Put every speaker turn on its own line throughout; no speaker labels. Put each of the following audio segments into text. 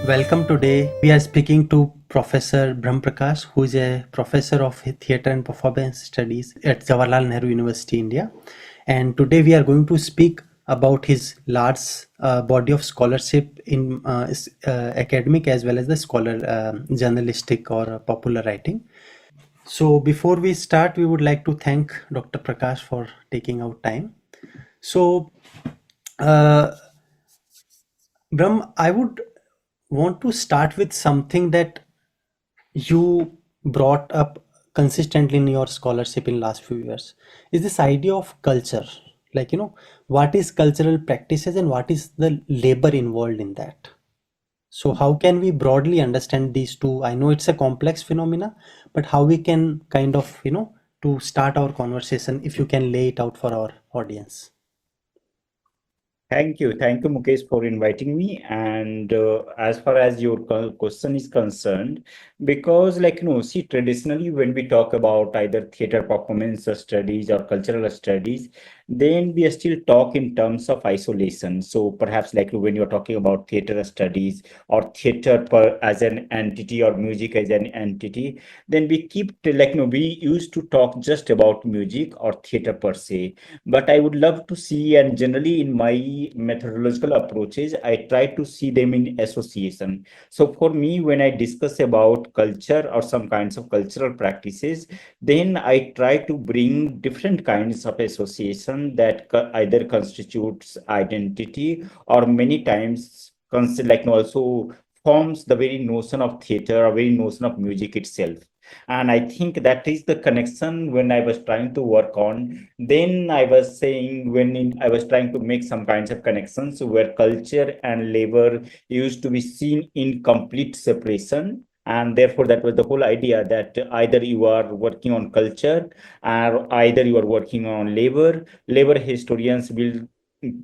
Welcome. Today we are speaking to Professor Brahma Prakash, who is a professor of theatre and performance studies at Jawaharlal Nehru University, India. And today we are going to speak about his large body of scholarship in academic as well as the scholar journalistic or popular writing. So before we start, we would like to thank Dr. Prakash for taking out time. So, uh, Brahm, I would want to start with something that you brought up consistently in your scholarship in last few years is this idea of culture. Like, what is cultural practices and what is the labor involved in that? So how can we broadly understand these two? I know it's a complex phenomena, but how we can kind of, to start our conversation, if you can lay it out for our audience.
Thank you, Mukesh, for inviting me. And as far as your question is concerned, because, see, traditionally, when we talk about either theater performance studies or cultural studies, then we still talk in terms of isolation. So perhaps, like when you're talking about theater studies or as an entity or music as an entity, then we we used to talk just about music or theater per se. But I would love to see, and generally in my methodological approaches, I try to see them in association. So for me, when I discuss about culture or some kinds of cultural practices, then I try to bring different kinds of association that either constitutes identity or many times also forms the very notion of theater or very notion of music itself. And I think that is the connection when I was trying to work on. Then I was saying I was trying to make some kinds of connections where culture and labor used to be seen in complete separation. And therefore, that was the whole idea that either you are working on culture or either you are working on labor. Labor historians will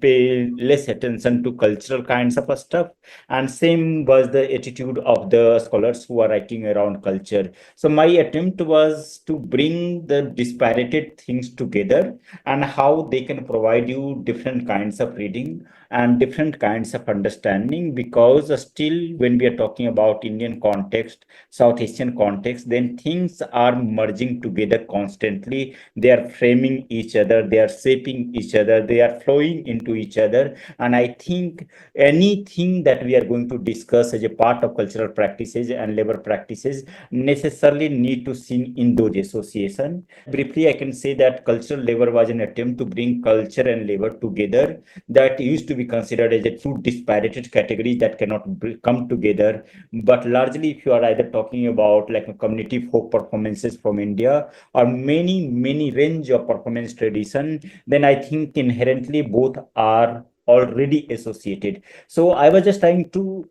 pay less attention to cultural kinds of stuff, and same was the attitude of the scholars who are writing around culture. So my attempt was to bring the disparated things together and how they can provide you different kinds of reading and different kinds of understanding, because still when we are talking about Indian context, South Asian context, then things are merging together constantly. They are framing each other, they are shaping each other, they are flowing into each other. And I think anything that we are going to discuss as a part of cultural practices and labor practices necessarily need to seen in those association. Briefly, I can say that cultural labor was an attempt to bring culture and labor together that used to be considered as a two disparate categories that cannot come together. But largely, if you are either talking about like a community folk performances from India or many range of performance tradition, then I think inherently both are already associated. So I was just trying to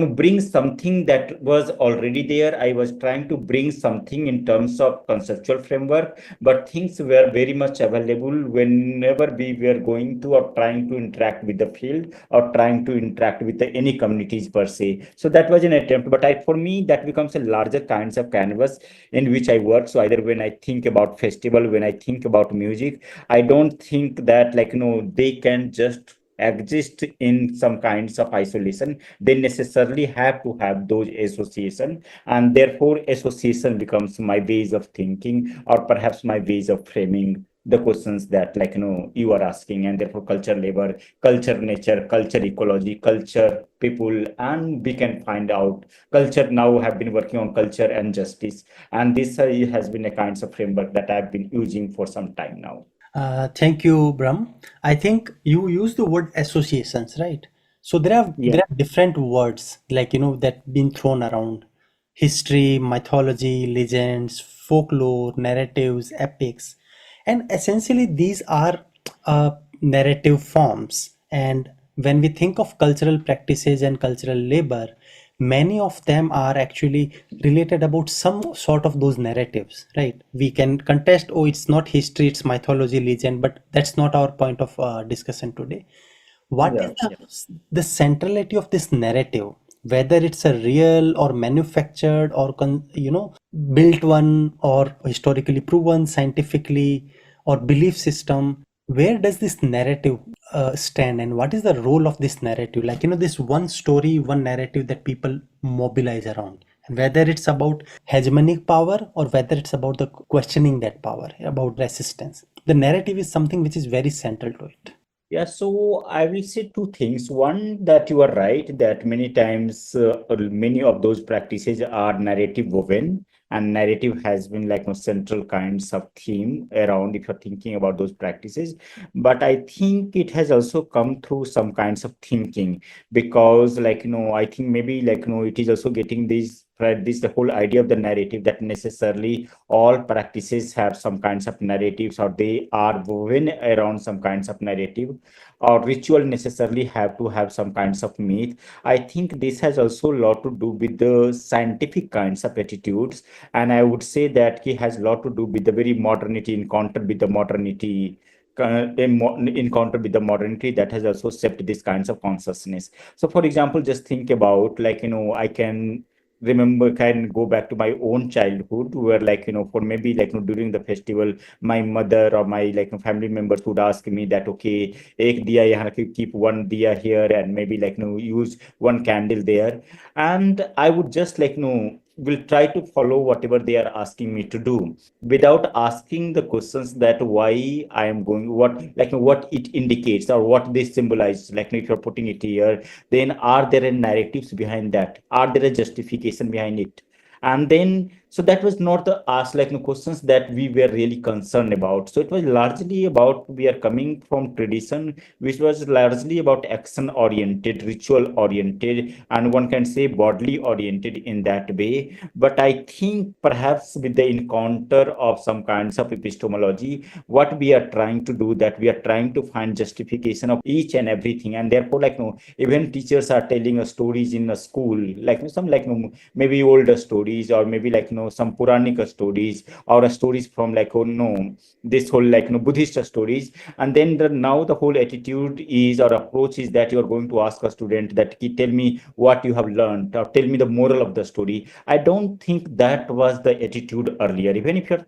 bring something that was already there. I was trying to bring something in terms of conceptual framework, but things were very much available whenever we were going to or trying to interact with the field or trying to interact with any communities per se. So that was an attempt, but for me that becomes a larger kinds of canvas in which I work. So either when I think about festival, when I think about music, I don't think that they can just exist in some kinds of isolation. They necessarily have to have those association, and therefore association becomes my ways of thinking or perhaps my ways of framing the questions that you are asking. And therefore culture labor, culture nature, culture ecology, culture people, and we can find out culture now have been working on culture and justice, and this has been a kinds of framework that I've been using for some time now.
Thank you, Brahm. I think you use the word associations, right? So
Yeah.
there are different words like that been thrown around: history, mythology, legends, folklore, narratives, epics, and essentially these are narrative forms. And when we think of cultural practices and cultural labor, many of them are actually related about some sort of those narratives, right? We can contest, oh, it's not history, it's mythology, legend, but that's not our point of discussion today. What is
Yeah. Yeah.
the centrality of this narrative, whether it's a real or manufactured or built one or historically proven scientifically or belief system? Where does this narrative stand, and what is the role of this narrative? Like, this one story, one narrative that people mobilize around, and whether it's about hegemonic power or whether it's about the questioning that power, about resistance. The narrative is something which is very central to it.
Yeah, so I will say two things. One, that you are right, that many times many of those practices are narrative woven, and narrative has been like central kinds of theme around if you're thinking about those practices. But I think it has also come through some kinds of thinking, because I think maybe it is also getting this the whole idea of the narrative, that necessarily all practices have some kinds of narratives, or they are woven around some kinds of narrative, or ritual necessarily have to have some kinds of myth. I think this has also a lot to do with the scientific kinds of attitudes, and I would say that he has a lot to do with the very modernity encounter with the modernity. Encounter with the modernity that has also shaped these kinds of consciousness. So, for example, just think about I can go back to my own childhood, where for maybe during the festival, my mother or my family members would ask me that, okay, ek diya yahan, keep one diya here, and maybe use one candle there, and I would just will try to follow whatever they are asking me to do, without asking the questions that why I am going, what it indicates or what they symbolize. If you're putting it here, then are there any narratives behind that? Are there a justification behind it? And then, so that was not the ask questions that we were really concerned about. So it was largely about, we are coming from tradition which was largely about action oriented, ritual oriented, and one can say bodily oriented in that way. But I think perhaps with the encounter of some kinds of epistemology, what we are trying to do, that we are trying to find justification of each and everything. And therefore, even teachers are telling us stories in a school, some maybe older stories, or maybe some Puranic stories, or stories from this whole Buddhist stories. And then now the whole attitude is, or approach is, that you're going to ask a student that, tell me what you have learned, or tell me the moral of the story. I don't think that was the attitude earlier. Even if you're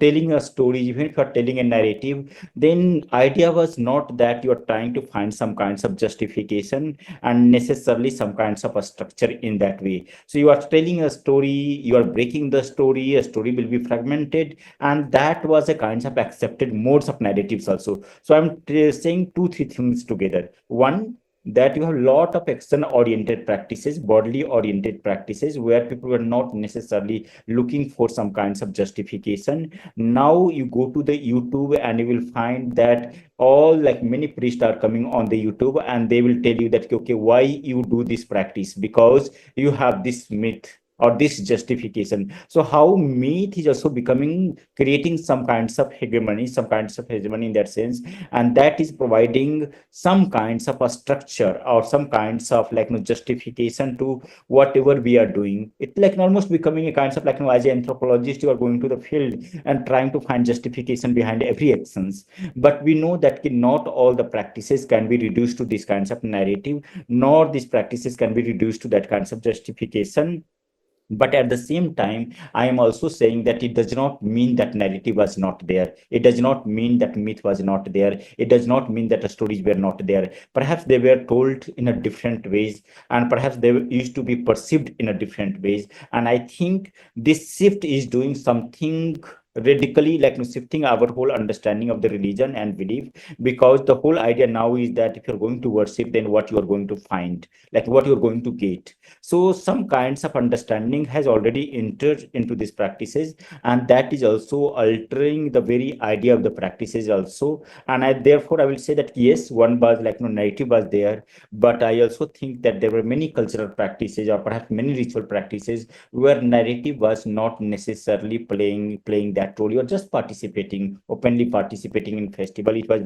telling a story, even if you're telling a narrative, then idea was not that you're trying to find some kinds of justification and necessarily some kinds of a structure in that way. So you are telling a story, you are breaking the story, a story will be fragmented, and that was a kinds of accepted modes of narratives also. So I'm saying two three things together. One, that you have a lot of action oriented practices, bodily oriented practices, where people were not necessarily looking for some kinds of justification. Now you go to the YouTube and you will find that all, many priests are coming on the YouTube, and they will tell you that, okay, why you do this practice, because you have this myth or this justification. So how myth is also becoming, creating some kinds of hegemony, in that sense, and that is providing some kinds of a structure, or some kinds of justification to whatever we are doing. It's almost becoming a kinds of as an anthropologist, you are going to the field and trying to find justification behind every actions. But we know that not all the practices can be reduced to these kinds of narrative, nor these practices can be reduced to that kinds of justification. But at the same time, I am also saying that it does not mean that narrative was not there. It does not mean that myth was not there. It does not mean that the stories were not there. Perhaps they were told in a different ways, and perhaps they used to be perceived in a different ways. And I think this shift is doing something radically, shifting our whole understanding of the religion and belief, because the whole idea now is that if you're going to worship, then what you are going to find, what you're going to get. So some kinds of understanding has already entered into these practices, and that is also altering the very idea of the practices also. And therefore I will say that yes, one was narrative was there, but I also think that there were many cultural practices, or perhaps many ritual practices, where narrative was not necessarily playing that role. You're just participating, openly participating in festival. It was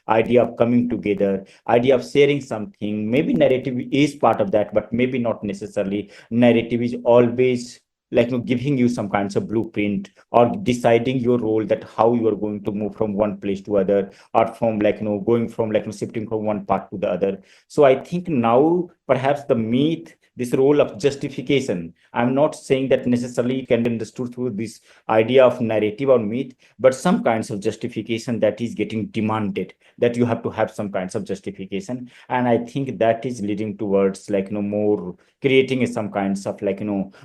idea of coming together, idea of sharing something. Maybe narrative is part of that, but maybe not necessarily. Narrative is always giving you some kinds of blueprint, or deciding your role, that how you are going to move from one place to other, or from going from shifting from one part to the other. So I think now perhaps the myth this role of justification. I'm not saying that necessarily it can be understood through this idea of narrative or myth, but some kinds of justification that is getting demanded, that you have to have some kinds of justification. And I think that is leading towards more creating some kinds of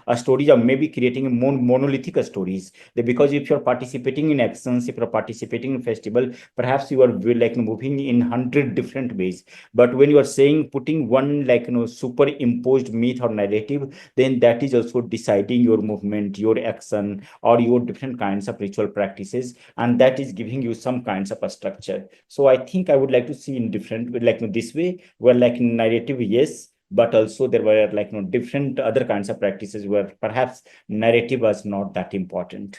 a story, or maybe creating a monolithic stories. Because if you're participating in actions, if you're participating in festival, perhaps you are moving in 100 different ways. But when you are saying putting one superimposed myth or narrative, then that is also deciding your movement, your action, or your different kinds of ritual practices, and that is giving you some kinds of a structure. So I think I would like to see in different this way, where narrative, yes, but also there were different other kinds of practices where perhaps narrative was not that important.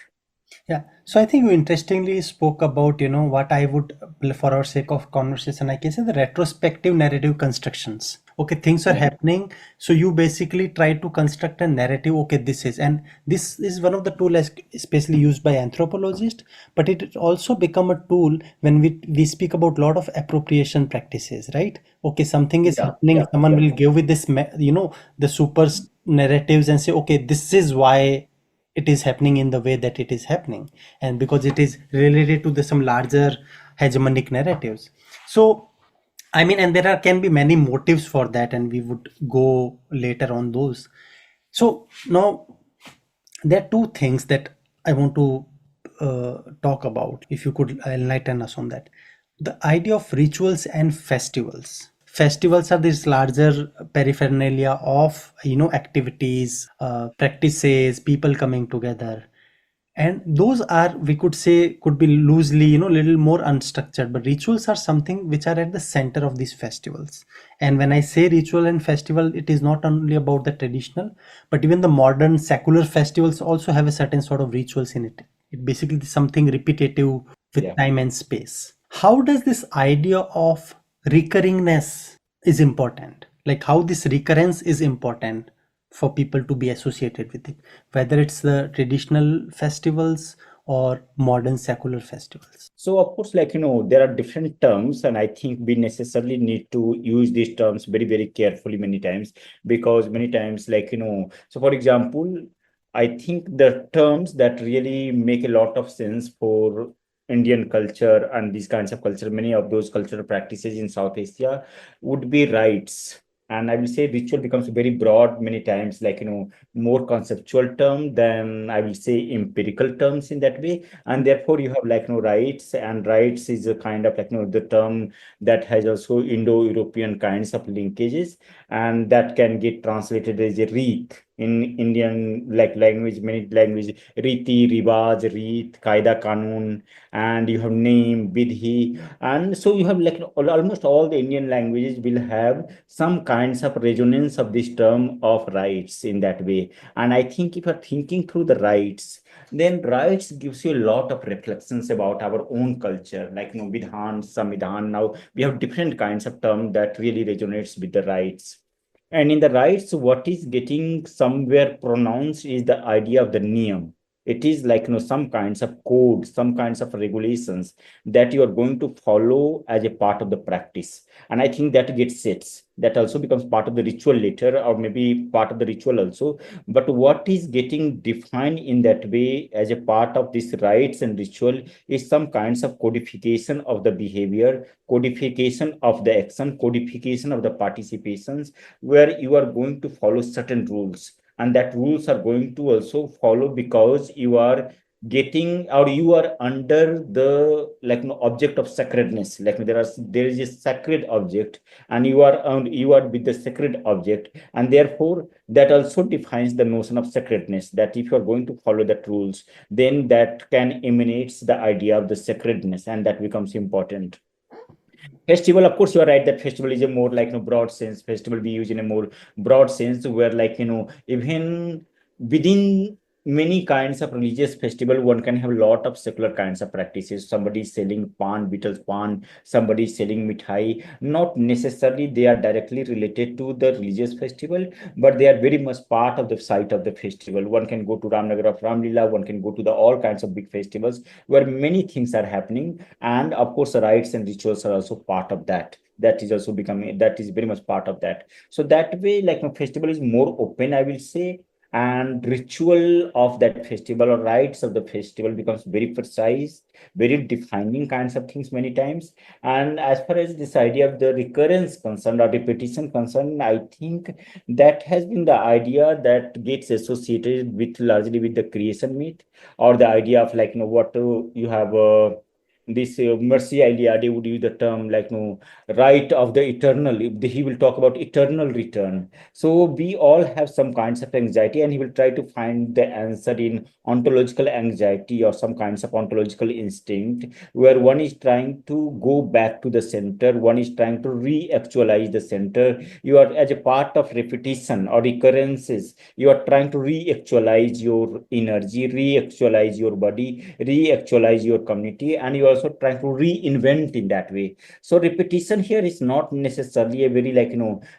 Yeah, so I think you interestingly spoke about, what I would, for our sake of conversation, I can say the retrospective narrative constructions. Okay, things are
Yeah.
happening, so you basically try to construct a narrative. Okay, this is, and this is one of the tools especially used by anthropologists, but it also become a tool when we speak about a lot of appropriation practices, right? Okay, something is
Yeah,
happening,
yeah,
someone
yeah.
will give with this, the super narratives and say, okay, this is why it is happening in the way that it is happening, and because it is related to some larger hegemonic narratives. So I mean, and there can be many motives for that, and we would go later on those. So now there are two things that I want to talk about. If you could enlighten us on that, the idea of rituals and festivals. Festivals are this larger paraphernalia of activities, practices, people coming together, and those are, we could say, could be loosely little more unstructured, but rituals are something which are at the center of these festivals. And when I say ritual and festival, it is not only about the traditional, but even the modern secular festivals also have a certain sort of rituals in it. It basically is something repetitive with
Yeah.
time and space. How does this idea of recurringness is important, like how this recurrence is important for people to be associated with it, whether it's the traditional festivals or modern secular festivals?
So of course, there are different terms, and I think we necessarily need to use these terms very, very carefully many times, because many times, so for example, I think the terms that really make a lot of sense for Indian culture and these kinds of culture, many of those cultural practices in South Asia would be rites. And I will say ritual becomes very broad many times, more conceptual term than I will say empirical terms in that way. And therefore you have rights, and rights is a kind of the term that has also Indo-European kinds of linkages, and that can get translated as a reet in Indian language, many language, riti, rivaj, reet, kaida, kanun, and you have name, vidhi. And so you have almost all the Indian languages will have some kinds of resonance of this term of rights in that way. And I think if you're thinking through the rights, then rights gives you a lot of reflections about our own culture, vidhan, samvidhan. Now we have different kinds of term that really resonates with the rights. And in the rights, what is getting somewhere pronounced is the idea of the niyam. It is some kinds of code, some kinds of regulations that you are going to follow as a part of the practice. And I think that gets sets. That also becomes part of the ritual later, or maybe part of the ritual also. But what is getting defined in that way as a part of this rites and ritual is some kinds of codification of the behavior, codification of the action, codification of the participations, where you are going to follow certain rules. And that rules are going to also follow because you are getting, or you are under the object of sacredness. There is a sacred object, and you are with the sacred object, and therefore that also defines the notion of sacredness, that if you are going to follow the rules, then that can emanates the idea of the sacredness, and that becomes important. Festival, of course, you are right that festival is a more broad sense. Festival we use in a more broad sense, where even within many kinds of religious festival. One can have a lot of secular kinds of practices. Somebody is selling pan, beetles pan, somebody is selling mithai. Not necessarily they are directly related to the religious festival, but they are very much part of the site of the festival. One can go to Ramnagar of Ramlila, one can go to the all kinds of big festivals where many things are happening. And of course, the rites and rituals are also part of that. That is also becoming, that is very much part of that. So that way, like a festival is more open, I will say, and ritual of that festival or rites of the festival becomes very precise, very defining kinds of things many times. And as far as this idea of the recurrence concerned or repetition concerned, I think that has been the idea that gets associated with largely with the creation myth, or the idea of like, what you have this mercy idea. They would use the term like, right of the eternal. He will talk about eternal return. So we all have some kinds of anxiety, and he will try to find the answer in ontological anxiety or some kinds of ontological instinct, where one is trying to go back to the center, one is trying to re-actualize the center. You are, as a part of repetition or recurrences, you are trying to re-actualize your energy, re-actualize your body, re-actualize your community, and you are also trying to reinvent in that way. So repetition here is not necessarily a very like,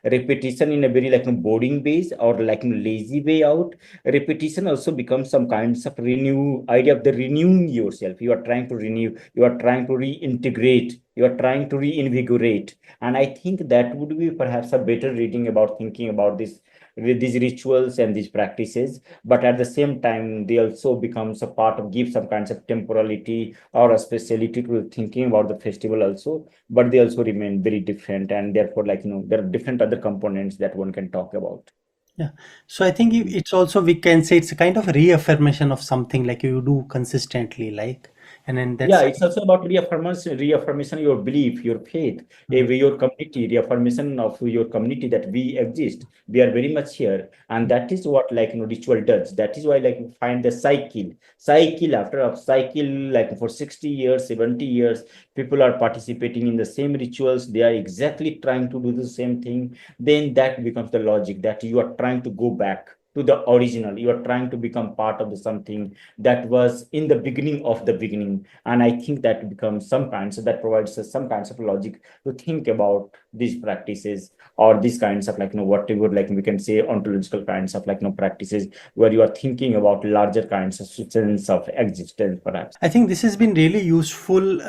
repetition in a very like boarding base or like lazy way out. Repetition also becomes some kinds of renew idea of the renewing yourself. You are trying to renew, you are trying to reintegrate, you are trying to reinvigorate. And I think that would be perhaps a better reading about thinking about this, these rituals and these practices. But at the same time, they also becomes a part of, give some kinds of temporality or a speciality to thinking about the festival also, but they also remain very different, and therefore like, there are different other components that one can talk about.
Yeah. So I think it's also, we can say it's a kind of reaffirmation of something like you do consistently, like, and then
Yeah,
that's.
it's also about reaffirmation of your belief, your faith,
Mm.
your community, reaffirmation of your community that we exist, we are very much here, and that is what like, ritual does. That is why like you find the cycle after a cycle, like for 60 years, 70 years, people are participating in the same rituals. They are exactly trying to do the same thing. Then that becomes the logic that you are trying to go back to the original. You are trying to become part of the something that was in the beginning of the beginning. And I think that becomes some kinds, so that provides us some kinds of logic to think about these practices, or these kinds of like, whatever, like we can say ontological kinds of like, practices where you are thinking about larger kinds of sense of existence, perhaps.
I think this has been really useful,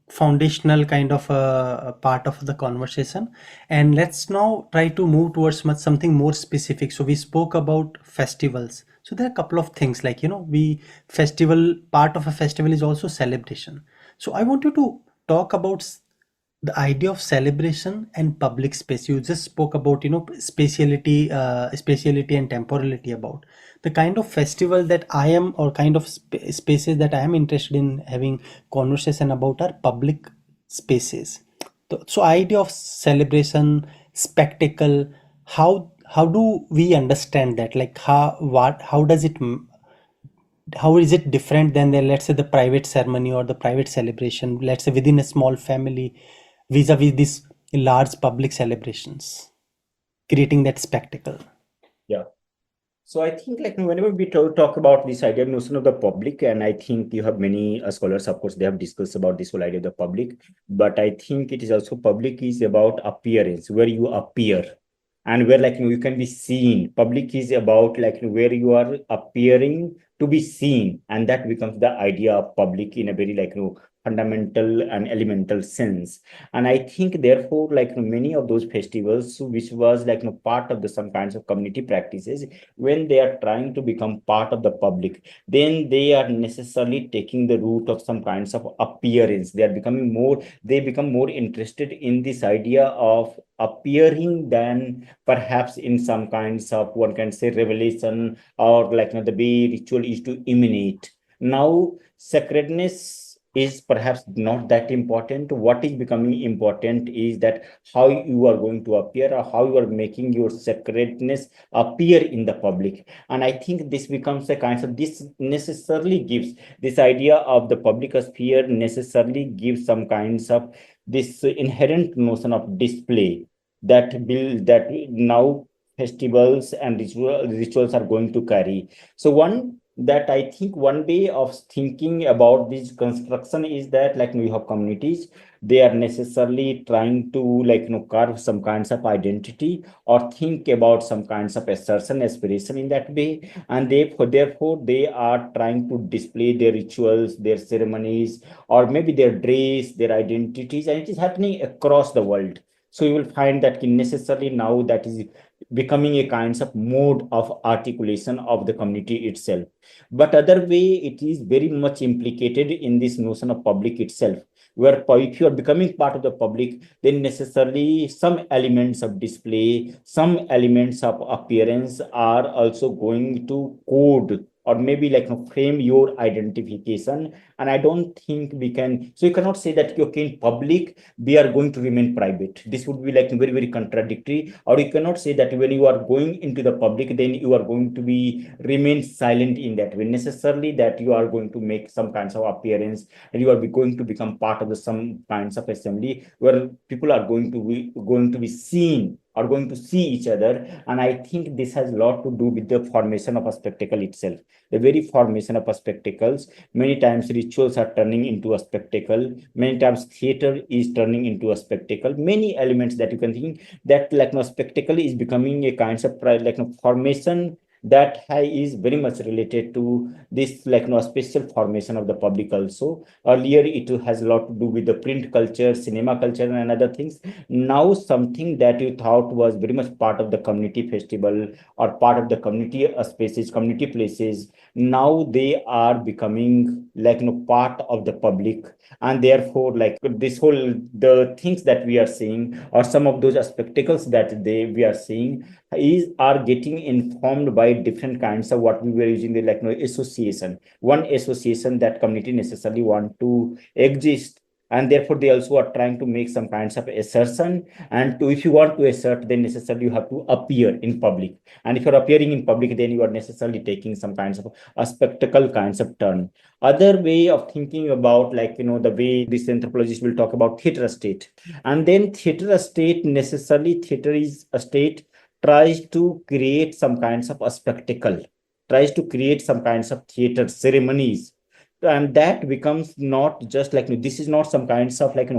foundational kind of a part of the conversation. And let's now try to move towards something more specific. So we spoke about festivals. So there are a couple of things like, part of a festival is also celebration. So I want you to talk about the idea of celebration and public space. You just spoke about, spatiality and temporality. About the kind of festival that I am, or kind of spaces that I am interested in having conversation about, are public spaces. So idea of celebration, spectacle, how do we understand that? Like how does it, how is it different than the, let's say, the private ceremony or the private celebration, let's say within a small family, vis-a-vis these large public celebrations, creating that spectacle?
Yeah. So I think like whenever we talk about this idea of notion of the public, and I think you have many scholars, of course, they have discussed about this whole idea of the public, but I think it is also public is about appearance, where you appear, and where like, you can be seen. Public is about like, where you are appearing to be seen, and that becomes the idea of public in a very like, fundamental and elemental sense. And I think therefore like, many of those festivals which was like, part of the some kinds of community practices, when they are trying to become part of the public, then they are necessarily taking the route of some kinds of appearance. They are becoming more, they become more interested in this idea of appearing than perhaps in some kinds of, one can say, revelation, or like, the way ritual is to emanate. Now sacredness is perhaps not that important. What is becoming important is that how you are going to appear, or how you are making your sacredness appear in the public. And I think this becomes a kind of, this necessarily gives, this idea of the public sphere necessarily gives some kinds of this inherent notion of display, that will, that now festivals and rituals are going to carry. So one that I think one way of thinking about this construction is that like we have communities, they are necessarily trying to like carve some kinds of identity or think about some kinds of assertion, aspiration in that way, and therefore they are trying to display their rituals, their ceremonies, or maybe their dress, their identities, and it is happening across the world. So you will find that necessarily now that is becoming a kinds of mode of articulation of the community itself. But other way, it is very much implicated in this notion of public itself, where if you are becoming part of the public, then necessarily some elements of display, some elements of appearance are also going to code or maybe like frame your identification. And I don't think we can, so you cannot say that okay, in public we are going to remain private. This would be like very, very contradictory. Or you cannot say that when you are going into the public, then you are going to be remain silent in that way. Necessarily that you are going to make some kinds of appearance, and you are going to become part of the some kinds of assembly where people are going to be seen or going to see each other. And I think this has a lot to do with the formation of a spectacle itself. The very formation of a spectacles, many times rituals are turning into a spectacle, many times theater is turning into a spectacle. Many elements that you can think that like no spectacle is becoming a kind of like no formation that is very much related to this like no special formation of the public also. Earlier it has a lot to do with the print culture, cinema culture, and other things. Now something that you thought was very much part of the community festival or part of the community spaces, community places, now they are becoming like part of the public. And therefore like this whole the things that we are seeing or some of those spectacles that we are seeing are getting informed by different kinds of what we were using the like association. One association that community necessarily want to exist, and therefore they also are trying to make some kinds of assertion. And to, if you want to assert, then necessarily you have to appear in public. And if you're appearing in public, then you are necessarily taking some kinds of a spectacle kinds of turn. Other way of thinking about like the way this anthropologist will talk about theater state. And then theater state, necessarily theater is a state tries to create some kinds of a spectacle, tries to create some kinds of theater ceremonies. And that becomes not just like this is not some kinds of like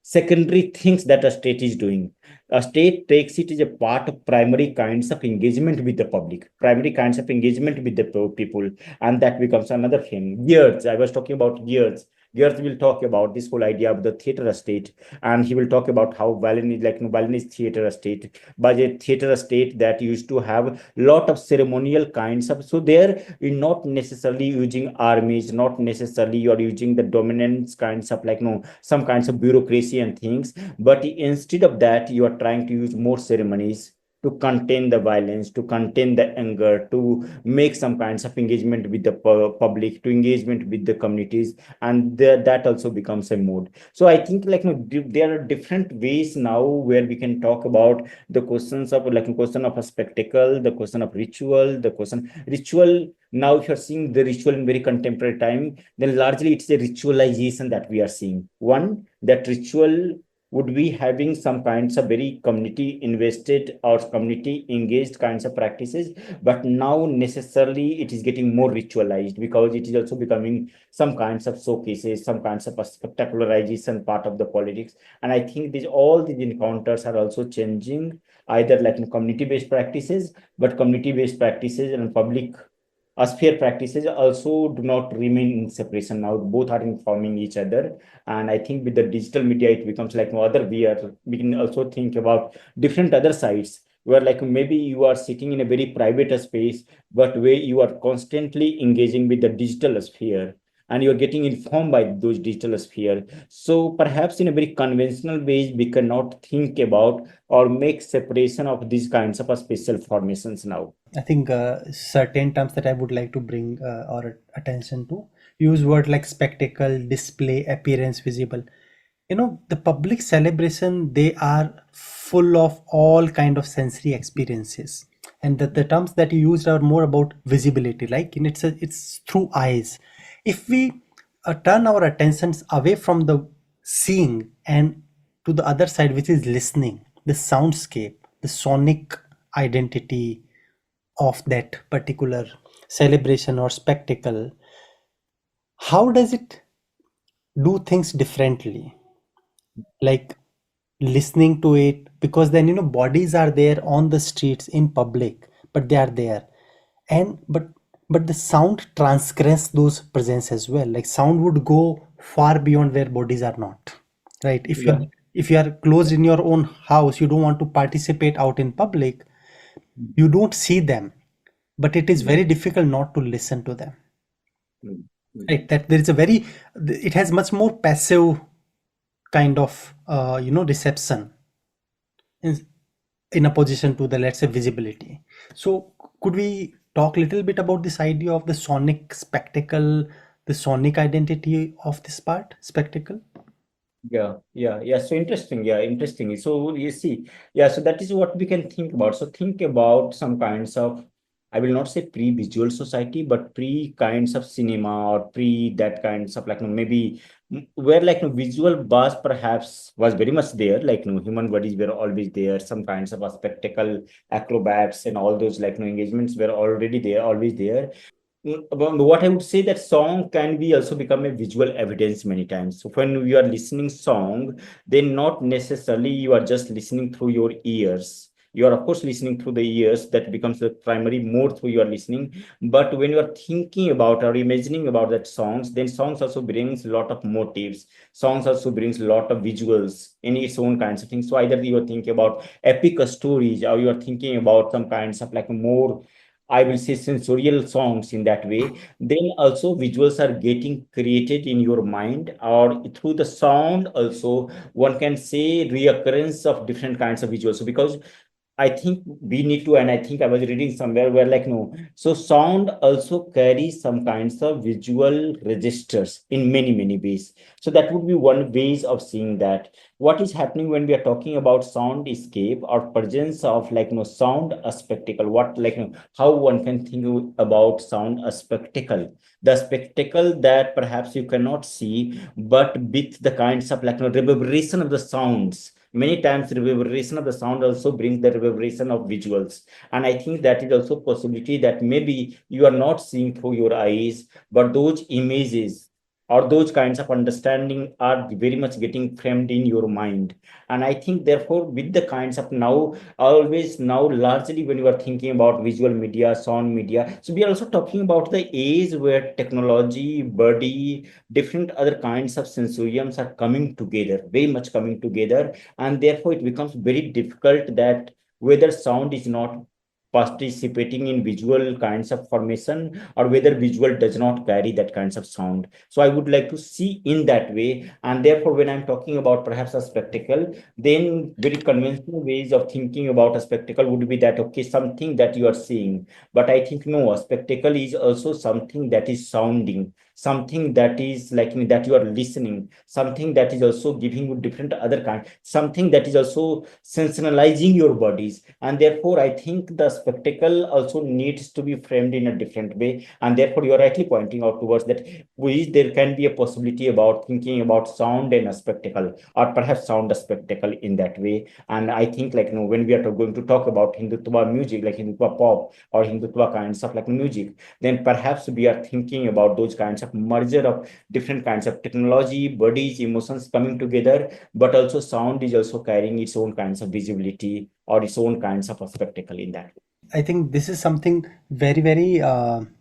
secondary things that a state is doing. A state takes it as a part of primary kinds of engagement with the public, primary kinds of engagement with the people, and that becomes another thing. Years, I was talking about years. Years will talk about this whole idea of the theater estate, and he will talk about how Berlin is like Berlin is theater estate, but a theater estate that used to have lot of ceremonial kinds of. So there, you're not necessarily using armies, not necessarily you're using the dominance kinds of like some kinds of bureaucracy and things, but instead of that, you are trying to use more ceremonies to contain the violence, to contain the anger, to make some kinds of engagement with the public, to engagement with the communities, and that also becomes a mode. So I think like there are different ways now where we can talk about the questions of like a question of a spectacle, the question of ritual, the question ritual. Now, if you're seeing the ritual in very contemporary time, then largely it's a ritualization that we are seeing. One, that ritual would be having some kinds of very community invested or community engaged kinds of practices, but now necessarily it is getting more ritualized because it is also becoming some kinds of showcases, some kinds of a spectacularization part of the politics. And I think all these encounters are also changing either like in community-based practices, but community-based practices and public sphere practices also do not remain in separation now. Both are informing each other. And I think with the digital media, it becomes like no other. We can also think about different other sites where like maybe you are sitting in a very private space, but where you are constantly engaging with the digital sphere and you're getting informed by those digital sphere. So perhaps in a very conventional ways, we cannot think about or make separation of these kinds of spatial formations now.
I think certain terms that I would like to bring our attention to use word like spectacle, display, appearance, visible. The public celebration, they are full of all kind of sensory experiences, and the terms that you used are more about visibility, like it's through eyes. If we turn our attentions away from the seeing and to the other side, which is listening, the soundscape, the sonic identity of that particular celebration or spectacle, how does it do things differently? Like listening to it, because then bodies are there on the streets in public, but they are there, and but the sound transgress those presence as well. Like sound would go far beyond where bodies are not, right? if
Yeah.
you if you are closed in your own house, you don't want to participate out in public, you don't see them, but it is
Mm,
very difficult not to listen to them,
mm, mm.
right? That there is a very, it has much more passive kind of reception in, in opposition to the, let's say, visibility. So could we talk a little bit about this idea of the sonic spectacle, the sonic identity of this part spectacle?
Yeah. So interesting. Yeah, interesting. So you see, yeah, so that is what we can think about. So think about some kinds of, I will not say pre-visual society, but pre kinds of cinema or pre that kinds of like maybe where like visual buzz perhaps was very much there, like human bodies were always there, some kinds of a spectacle, acrobats and all those like engagements were already there, always there. What I would say that song can be also become a visual evidence many times. So when you are listening song, then not necessarily you are just listening through your ears. You are of course listening through the ears, that becomes the primary mode through your listening. But when you are thinking about or imagining about that songs, then songs also brings a lot of motives. Songs also brings a lot of visuals in its own kinds of things. So either you are thinking about epic stories, or you are thinking about some kinds of like more, I will say, sensorial songs in that way. Then also visuals are getting created in your mind, or through the sound also one can say reoccurrence of different kinds of visuals. So because I think we need to, and I think I was reading somewhere where like no, so sound also carries some kinds of visual registers in many ways. So that would be one ways of seeing that. What is happening when we are talking about sound escape or presence of like sound a spectacle? What like how one can think about sound a spectacle? The spectacle that perhaps you cannot see, but with the kinds of like reverberation of the sounds. Many times reverberation of the sound also brings the reverberation of visuals, and I think that is also possibility that maybe you are not seeing through your eyes, but those images or those kinds of understanding are very much getting framed in your mind. And I think therefore with the kinds of now, always now largely when you are thinking about visual media, sound media, so we are also talking about the age where technology, body, different other kinds of sensoriums are coming together, very much coming together, and therefore it becomes very difficult that whether sound is not participating in visual kinds of formation, or whether visual does not carry that kinds of sound. So I would like to see in that way, and therefore when I'm talking about perhaps a spectacle, then very conventional ways of thinking about a spectacle would be that okay, something that you are seeing, but I think no, a spectacle is also something that is sounding, something that is like that you are listening, something that is also giving you different other kind, something that is also sensationalizing your bodies. And therefore I think the spectacle also needs to be framed in a different way, and therefore you are rightly pointing out towards that which there can be a possibility about thinking about sound and a spectacle, or perhaps sound a spectacle in that way. And I think like when we are going to talk about Hindutva music, like Hindutva pop or Hindutva kinds of like music, then perhaps we are thinking about those kinds of merger of different kinds of technology, bodies, emotions coming together, but also sound is also carrying its own kinds of visibility or its own kinds of a spectacle in that.
I think this is something very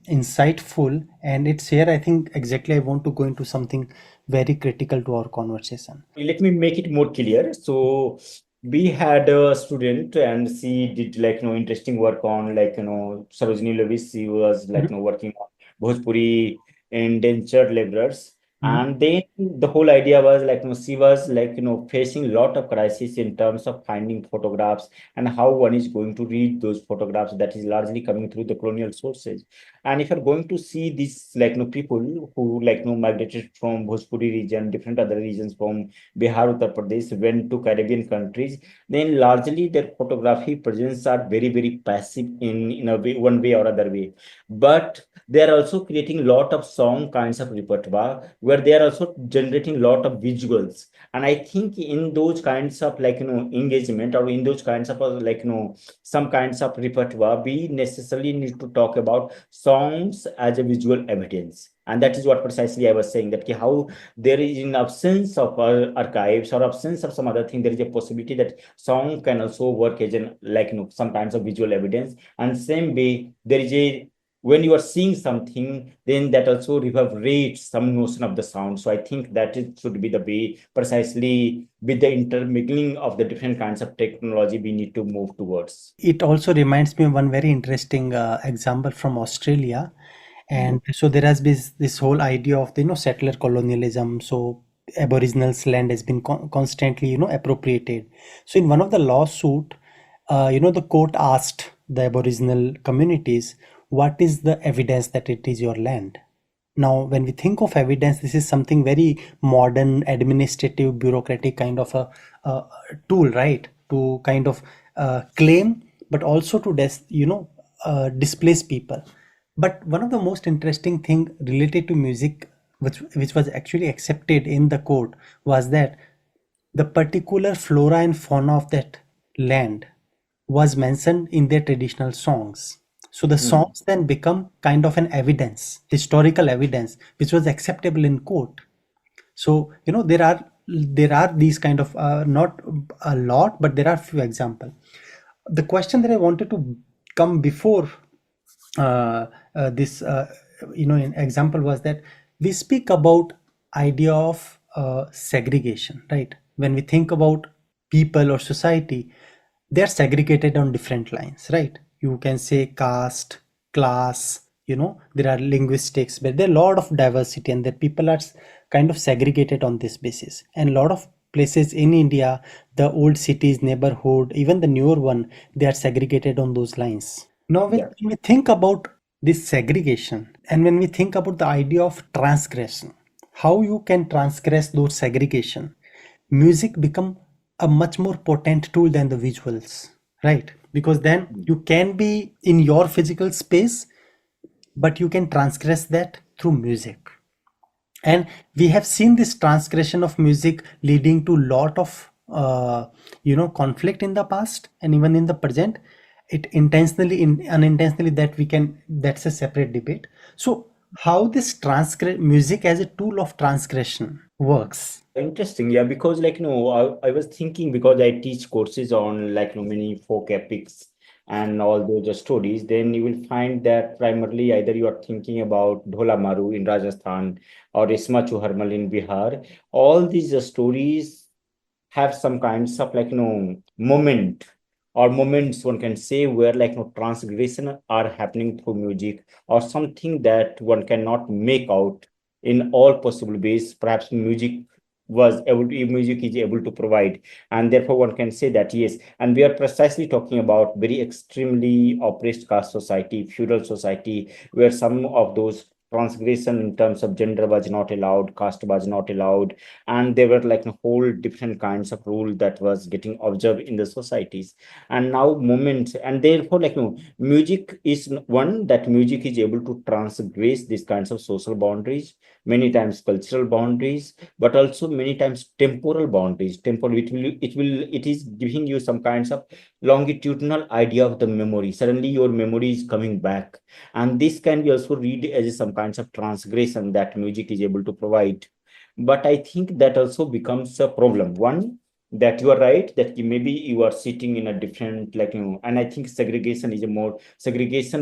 insightful, and it's here I think exactly I want to go into something very critical to our conversation.
Let me make it more clear. So we had a student and she did like interesting work on like Sarojini Lewis. She was like
Mhm.
working on Bhojpuri indentured laborers.
Mhm.
And then the whole idea was like she was like facing a lot of crisis in terms of finding photographs and how one is going to read those photographs that is largely coming through the colonial sources. And if you're going to see these like people who like migrated from Bhojpuri region, different other regions from Bihar, Uttar Pradesh, went to Caribbean countries, then largely their photography presence are very passive in a way, one way or other way. But they are also creating a lot of song kinds of repertoire where they are also generating a lot of visuals. And I think in those kinds of engagement, or in those kinds of some kinds of repertoire, we necessarily need to talk about songs as a visual evidence. And that is what precisely I was saying, that how there is, in absence of archives or absence of some other thing, there is a possibility that song can also work as an some kinds of visual evidence. And same way, there is a, when you are seeing something, then that also reverberates some notion of the sound. So I think that it should be the way, precisely with the intermingling of the different kinds of technology, we need to move towards.
It also reminds me of one very interesting example from Australia. And so there has been this whole idea of the, settler colonialism. So Aboriginals' land has been constantly, appropriated. So in one of the lawsuit, the court asked the Aboriginal communities, what is the evidence that it is your land? Now, when we think of evidence, this is something very modern, administrative, bureaucratic kind of a tool, right? To kind of claim, but also to displace people. But one of the most interesting thing related to music, which was actually accepted in the court, was that the particular flora and fauna of that land was mentioned in their traditional songs. So the songs then become kind of an evidence, historical evidence, which was acceptable in court. So there are these kind of not a lot, but there are few examples. The question that I wanted to come before this in example was that we speak about idea of segregation, right? When we think about people or society, they are segregated on different lines, right? You can say caste, class, there are linguistics, but there are a lot of diversity, and that people are kind of segregated on this basis. And a lot of places in India, the old cities, neighborhood, even the newer one, they are segregated on those lines. Now,
Yeah.
when we think about this segregation, and when we think about the idea of transgression, how you can transgress those segregation, music become a much more potent tool than the visuals, right? Because then you can be in your physical space, but you can transgress that through music. And we have seen this transgression of music leading to lot of conflict in the past and even in the present. It intentionally, unintentionally, that's a separate debate. So how this music as a tool of transgression works?
Interesting, yeah, because I was thinking, because I teach courses on many folk epics and all those stories, then you will find that primarily either you are thinking about Dhola Maru in Rajasthan or Isma Chuharmal in Bihar. All these stories have some kinds of moment or moments, one can say, where transgression are happening through music, or something that one cannot make out in all possible ways. Perhaps music is able to provide, and therefore one can say that yes. And we are precisely talking about very extremely oppressed caste society, feudal society, where some of those transgression in terms of gender was not allowed, caste was not allowed, and there were a whole different kinds of rule that was getting observed in the societies. And now moments, and therefore music is one, that music is able to transgress these kinds of social boundaries, many times cultural boundaries, but also many times temporal boundaries. Temporal, it is giving you some kinds of longitudinal idea of the memory. Suddenly your memory is coming back, and this can be also read as some kinds of transgression that music is able to provide. But I think that also becomes a problem. One, that you are right, that maybe you are sitting in a different and I think segregation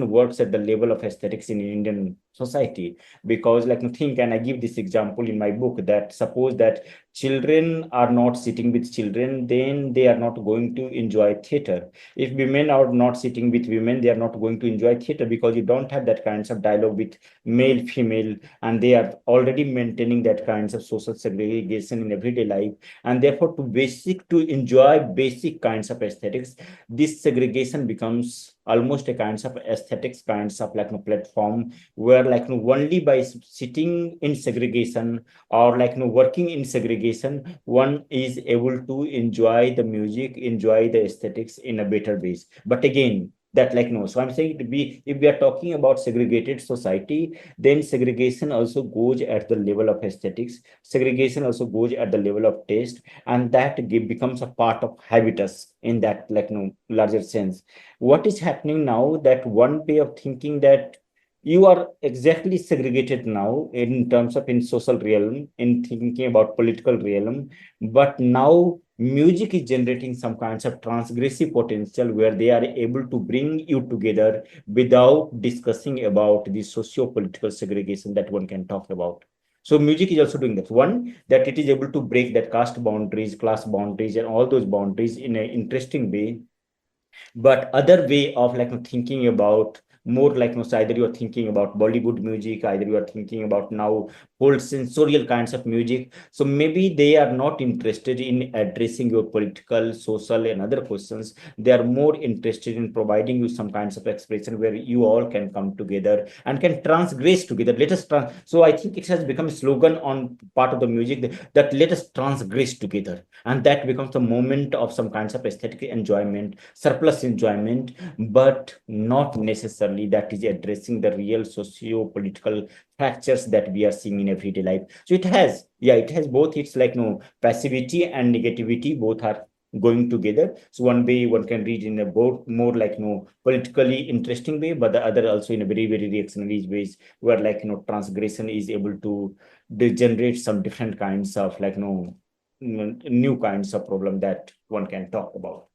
works at the level of aesthetics in Indian society. Because think, and I give this example in my book, that suppose that children are not sitting with children, then they are not going to enjoy theater. If women are not sitting with women, they are not going to enjoy theater, because you don't have that kinds of dialogue with male female, and they are already maintaining that kinds of social segregation in everyday life. And therefore to enjoy basic kinds of aesthetics, this segregation becomes almost a kinds of aesthetics kinds of platform, where only by sitting in segregation, or working in segregation, one is able to enjoy the music, enjoy the aesthetics in a better ways. But again, that like no. So I'm saying to be, if we are talking about segregated society, then segregation also goes at the level of aesthetics, segregation also goes at the level of taste, and that becomes a part of habitus in that like no larger sense. What is happening now, that one way of thinking, that you are exactly segregated now in terms of in social realm, in thinking about political realm, but now music is generating some kinds of transgressive potential where they are able to bring you together without discussing about the socio-political segregation that one can talk about. So music is also doing that. One, that it is able to break that caste boundaries, class boundaries, and all those boundaries in an interesting way. But other way of like thinking about more like so either you are thinking about Bollywood music, either you are thinking about now whole sensorial kinds of music. So maybe they are not interested in addressing your political, social, and other questions. They are more interested in providing you some kinds of expression where you all can come together and can transgress together. Let us so I think it has become a slogan on part of the music that let us transgress together, and that becomes the moment of some kinds of aesthetic enjoyment, surplus enjoyment, but not necessarily that is addressing the real socio-political fractures that we are seeing in everyday life. So it has, yeah, it has both. It's like no passivity and negativity, both are going together. So one way one can read in a both more like no politically interesting way, but the other also in a very, very reactionary ways, where like transgression is able to generate some different kinds of like new kinds of problem that one can talk about.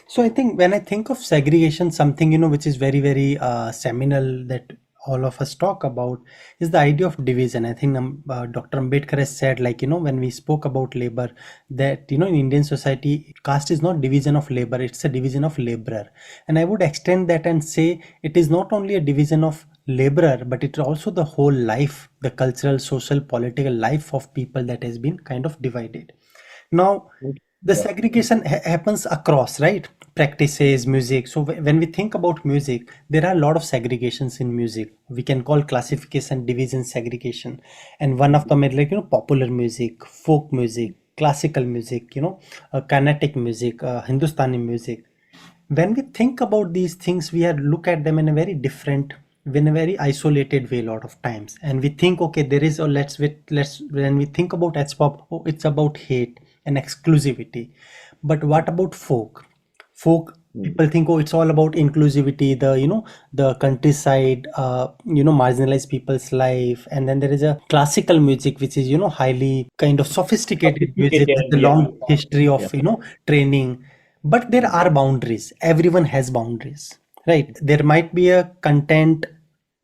So I think when I think of segregation, something which is very very seminal that all of us talk about is the idea of division. I think Dr. Ambedkar has said, like when we spoke about labor, that in Indian society, caste is not division of labor; it's a division of laborer. And I would extend that and say it is not only a division of laborer, but it's also the whole life, the cultural, social, political life of people that has been kind of divided. Now, the
Yeah.
segregation happens across, right? Practices, music. So when we think about music, there are a lot of segregations in music. We can call classification, division, segregation. And one of them is like popular music, folk music, classical music, Carnatic music, Hindustani music. When we think about these things, we are look at them in a very different, in a very isolated way a lot of times, and we think, okay, there is, or let's when we think about h-pop, oh, it's about hate and exclusivity. But what about folk?
Mm.
People think, oh, it's all about inclusivity, the the countryside, marginalized people's life. And then there is a classical music, which is highly kind of sophisticated music with
Sophisticated,
a
yeah.
long history
Yeah.
of training. But there are boundaries, everyone has boundaries, right? There might be a content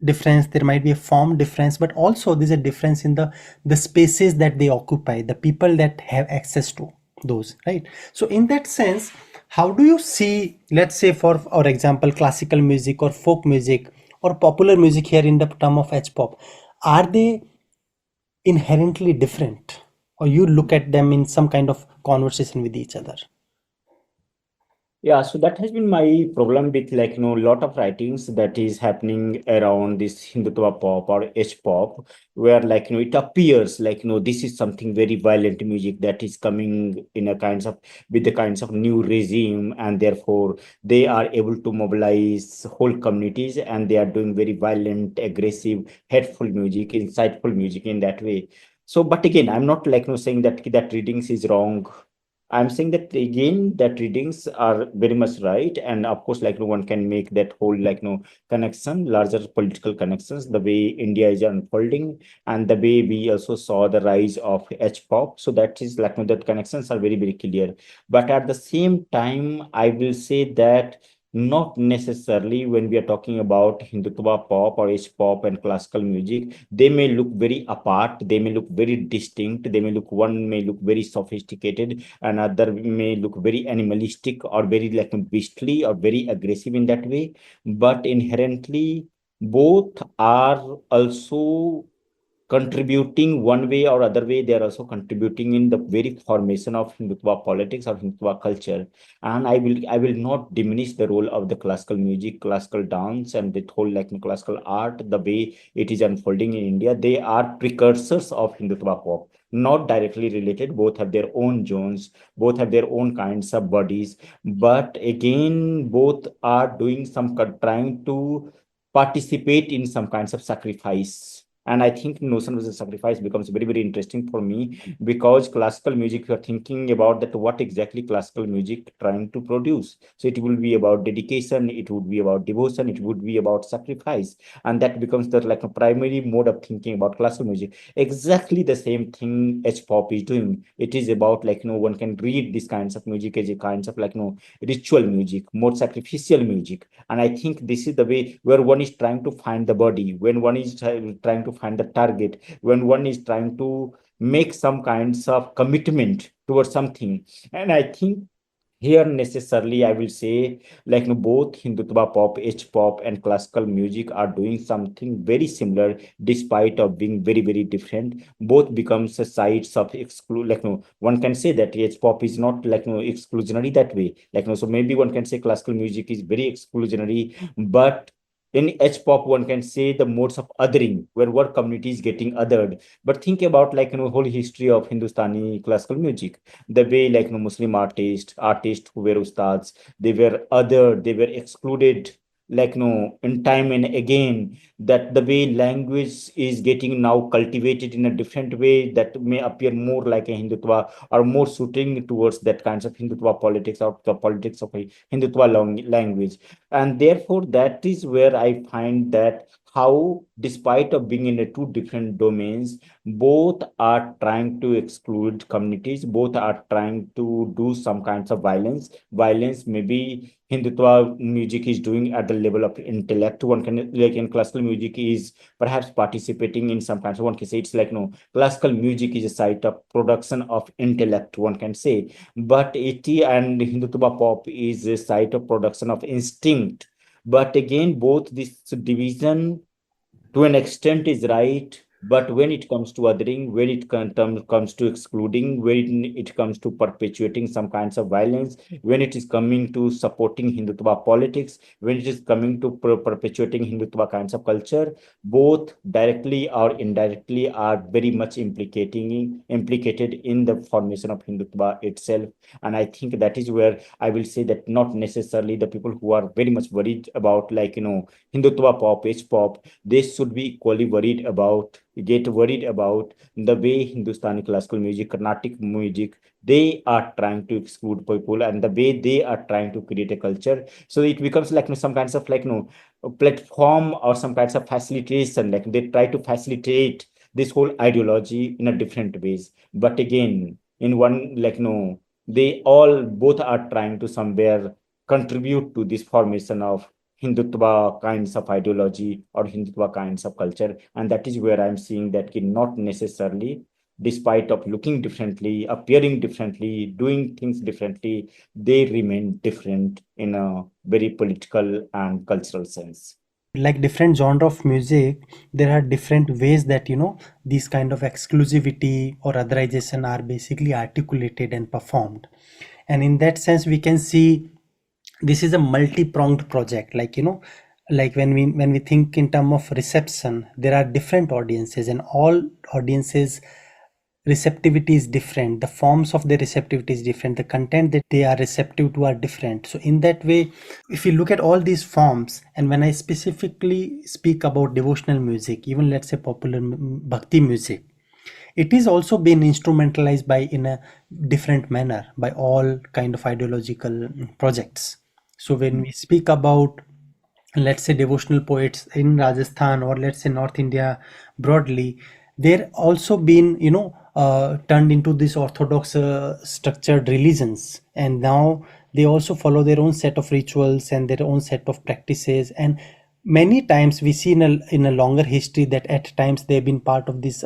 difference, there might be a form difference, but also there's a difference in the spaces that they occupy, the people that have access to those, right? So in that sense, how do you see, let's say for example, classical music or folk music or popular music here in the term of h pop, are they inherently different, or you look at them in some kind of conversation with each other?
Yeah, so that has been my problem with like a lot of writings that is happening around this Hindutva pop or H pop, where like it appears like this is something very violent music that is coming in a kinds of with the kinds of new regime, and therefore they are able to mobilize whole communities, and they are doing very violent, aggressive, hateful music, insightful music in that way. So, but again, I'm not like saying that readings is wrong. I'm saying that again, that readings are very much right, and of course, like no one can make that whole like no connection, larger political connections, the way India is unfolding, and the way we also saw the rise of H pop. So that is like no that connections are very very clear. But at the same time, I will say that not necessarily when we are talking about Hindutva pop or H pop and classical music, they may look very apart, they may look very distinct, they may look one may look very sophisticated, another may look very animalistic or very like beastly or very aggressive in that way, but inherently both are also contributing one way or other way. They are also contributing in the very formation of Hindutva politics or Hindutva culture. And I will not diminish the role of the classical music, classical dance, and the whole like classical art, the way it is unfolding in India. They are precursors of Hindutva pop. not directly related. Both have their own zones, both have their own kinds of bodies, but again, both are doing trying to participate in some kinds of sacrifice. And I think notion of the sacrifice becomes very, very interesting for me, because classical music, you are thinking about that what exactly classical music trying to produce. So it will be about dedication, it would be about devotion, it would be about sacrifice, and that becomes the like a primary mode of thinking about classical music. Exactly the same thing as pop is doing. It is about one can read these kinds of music as a kinds of ritual music, more sacrificial music. And I think this is the way where one is trying to find the body, when one is trying to find the target, when one is trying to make some kinds of commitment towards something. And I think here necessarily I will say both Hindutva pop, H pop and classical music are doing something very similar despite of being very, very different. Both becomes a sides of exclude one can say that H pop is not exclusionary that way. So maybe one can say classical music is very exclusionary, but in H pop one can say the modes of othering, where what community is getting othered. But think about whole history of Hindustani classical music, the way Muslim artists who were ustads, they were other, they were excluded in time and again. That the way language is getting now cultivated in a different way that may appear more like a Hindutva, or more suiting towards that kinds of Hindutva politics, or the politics of a Hindutva language. And therefore that is where I find that how, despite of being in a two different domains, both are trying to exclude communities, both are trying to do some kinds of violence. Maybe Hindutva music is doing at the level of intellect. One can in classical music is perhaps participating in some kinds of, one can say it's classical music is a site of production of intellect, one can say. But it and Hindutva pop is a site of production of instinct. But again, both this division to an extent is right, but when it comes to othering, when it comes to excluding, when it comes to perpetuating some kinds of violence, when it is coming to supporting Hindutva politics, when it is coming to perpetuating Hindutva kinds of culture, both directly or indirectly are very much implicated in the formation of Hindutva itself. And I think that is where I will say that not necessarily the people who are very much worried about Hindutva pop, H pop, they should be equally get worried about the way Hindustani classical music, Carnatic music, they are trying to exclude people, and the way they are trying to create a culture. So it becomes some kinds of a platform or some kinds of facilitation, they try to facilitate this whole ideology in a different ways. But again, in one they all both are trying to somewhere contribute to this formation of Hindutva kinds of ideology or Hindutva kinds of culture. And that is where I'm seeing that not necessarily, despite of looking differently, appearing differently, doing things differently, they remain different in a very political and cultural sense.
Like different genre of music, there are different ways that these kind of exclusivity or otherization are basically articulated and performed. And in that sense we can see this is a multi-pronged project, like when we think in terms of reception, there are different audiences, and all audiences receptivity is different, the forms of their receptivity is different, the content that they are receptive to are different. So in that way, if you look at all these forms, and when I specifically speak about devotional music, even let's say popular bhakti music, it is also been instrumentalized by in a different manner by all kind of ideological projects. So when we speak about, let's say, devotional poets in Rajasthan, or let's say North India broadly, they're also been turned into this orthodox structured religions, and now they also follow their own set of rituals and their own set of practices. And many times we see in a longer history that at times they've been part of these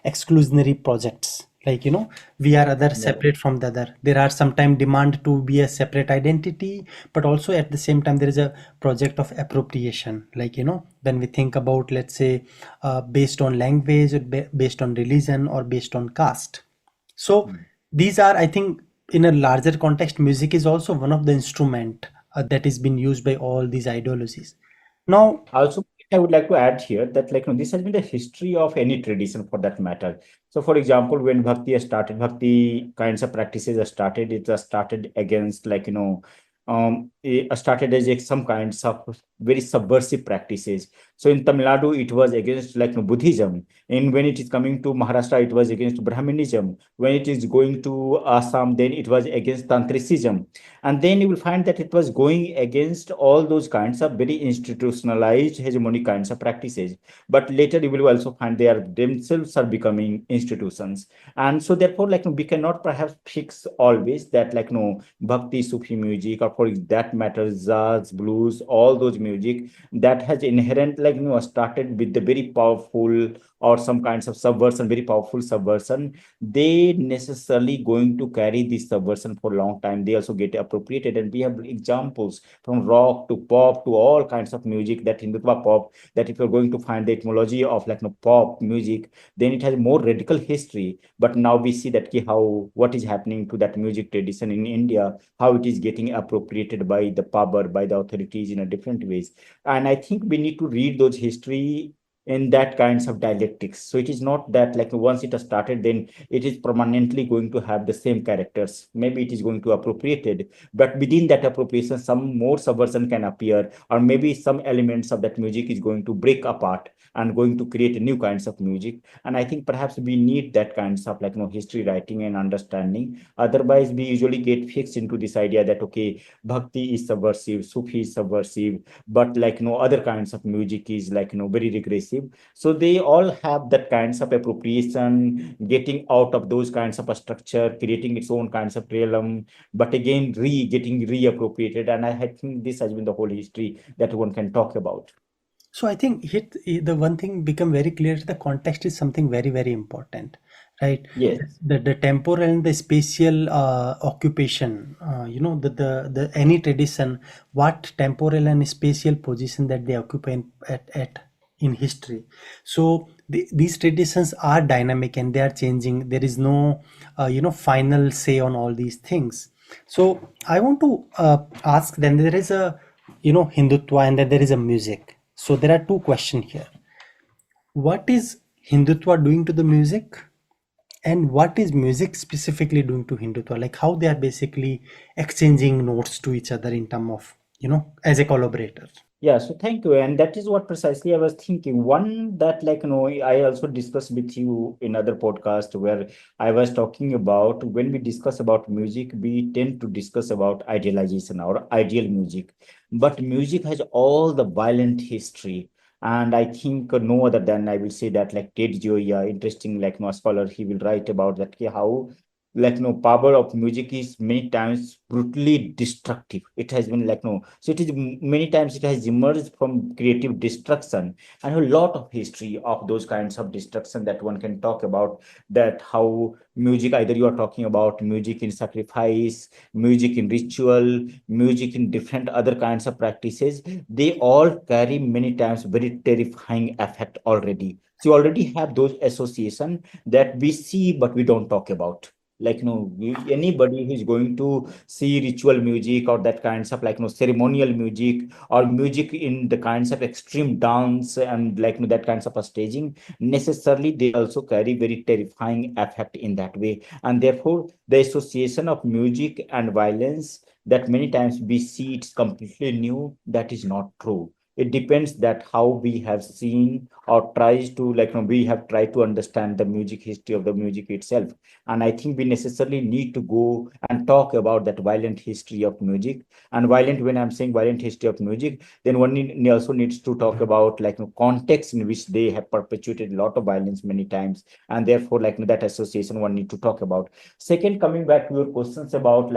exclusionary projects, we are other
Yeah.
separate from the other. There are sometimes demand to be a separate identity, but also at the same time there is a project of appropriation, when we think about, let's say, based on language, or based on religion, or based on caste. So
Mm.
these are, I think, in a larger context, music is also one of the instrument that is being used by all these ideologies now.
Also, I would like to add here that this has been the history of any tradition for that matter. So for example, when bhakti has started, bhakti kinds of practices have started, it has started against it started as some kinds of very subversive practices. So in Tamil Nadu, it was against Buddhism. And when it is coming to Maharashtra, it was against Brahmanism. When it is going to Assam, then it was against Tantricism. And then you will find that it was going against all those kinds of very institutionalized hegemonic kinds of practices. But later you will also find they are themselves are becoming institutions. And so therefore, we cannot perhaps fix always that bhakti, Sufi music, or for that matter, jazz, blues, all those music that has inherent started with the very powerful or some kinds of subversion, very powerful subversion. They necessarily going to carry this subversion for a long time. They also get appropriated, and we have examples from rock to pop to all kinds of music, that Hindutva pop, that if you're going to find the etymology of pop music, then it has more radical history. But now we see that how what is happening to that music tradition in India, how it is getting appropriated by the power, by the authorities in a different ways. And I think we need to read those history in that kinds of dialectics. So it is not that once it has started, then it is permanently going to have the same characters. Maybe it is going to appropriated, but within that appropriation, some more subversion can appear, or maybe some elements of that music is going to break apart and going to create new kinds of music. And I think perhaps we need that kinds of history writing and understanding. Otherwise, we usually get fixed into this idea that okay, bhakti is subversive, Sufi is subversive, but other kinds of music is very regressive. So they all have that kinds of appropriation, getting out of those kinds of a structure, creating its own kinds of realm, but again getting reappropriated. And I think this has been the whole history that one can talk about.
So I think the one thing become very clear, the context is something very, very important, right?
Yes.
The temporal and the spatial occupation, the any tradition, what temporal and spatial position that they occupy in history. So these traditions are dynamic and they are changing. There is no final say on all these things. So I want to ask, then there is a Hindutva, and then there is a music. So there are two questions here. What is Hindutva doing to the music? And what is music specifically doing to Hindutva? Like how they are basically exchanging notes to each other in terms of, as a collaborator.
Yeah, so thank you. And that is what precisely I was thinking. One that, I also discussed with you in other podcast where I was talking about when we discuss about music, we tend to discuss about idealization or ideal music. But music has all the violent history. And I think no other than I will say that Ted Gioia, interesting no scholar, he will write about that how power of music is many times brutally destructive. It has been so it is many times it has emerged from creative destruction, and a lot of history of those kinds of destruction that one can talk about, that how music, either you are talking about music in sacrifice, music in ritual, music in different other kinds of practices, they all carry many times very terrifying effect already. So you already have those association that we see but we don't talk about. Anybody who is going to see ritual music or that kinds of ceremonial music or music in the kinds of extreme dance and that kinds of a staging, necessarily they also carry very terrifying effect in that way. And therefore the association of music and violence, that many times we see it's completely new, that is not true. It depends that how we have seen or tries to we have tried to understand the music history of the music itself. And I think we necessarily need to go and talk about that violent history of music. And violent, when I'm saying violent history of music, then one also needs to talk about context in which they have perpetuated a lot of violence many times. And therefore that association one need to talk about. Second, coming back to your questions about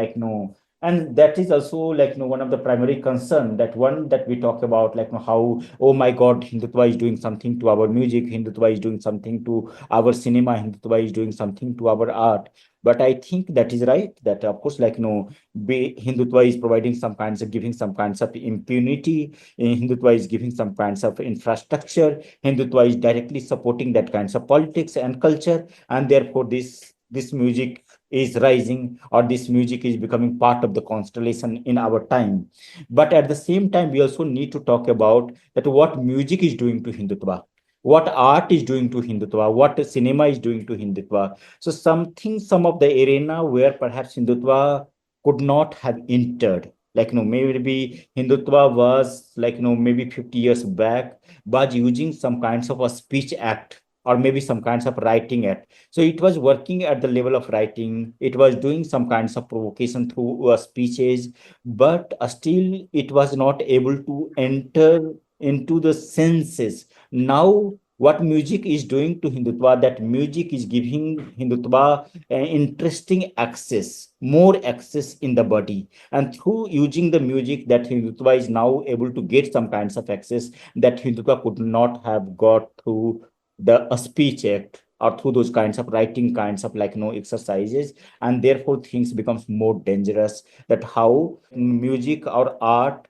and that is also one of the primary concern, that one that we talk about how, oh my god, Hindutva is doing something to our music, Hindutva is doing something to our cinema, Hindutva is doing something to our art. But I think that is right, that of course Hindutva is providing some kinds of, giving some kinds of impunity, Hindutva is giving some kinds of infrastructure, Hindutva is directly supporting that kinds of politics and culture, and therefore this this music is rising, or this music is becoming part of the constellation in our time. But at the same time, we also need to talk about that what music is doing to Hindutva, what art is doing to Hindutva, what cinema is doing to Hindutva. So something, some of the arena where perhaps Hindutva could not have entered. Like, maybe Hindutva was like, maybe 50 years back, was using some kinds of a speech act, or maybe some kinds of writing act. So it was working at the level of writing. It was doing some kinds of provocation through speeches, but still it was not able to enter into the senses. Now, what music is doing to Hindutva, that music is giving Hindutva an interesting access, more access in the body. And through using the music, that Hindutva is now able to get some kinds of access that Hindutva could not have got through the speech act, or through those kinds of writing kinds of like exercises. And therefore things becomes more dangerous, that how music or art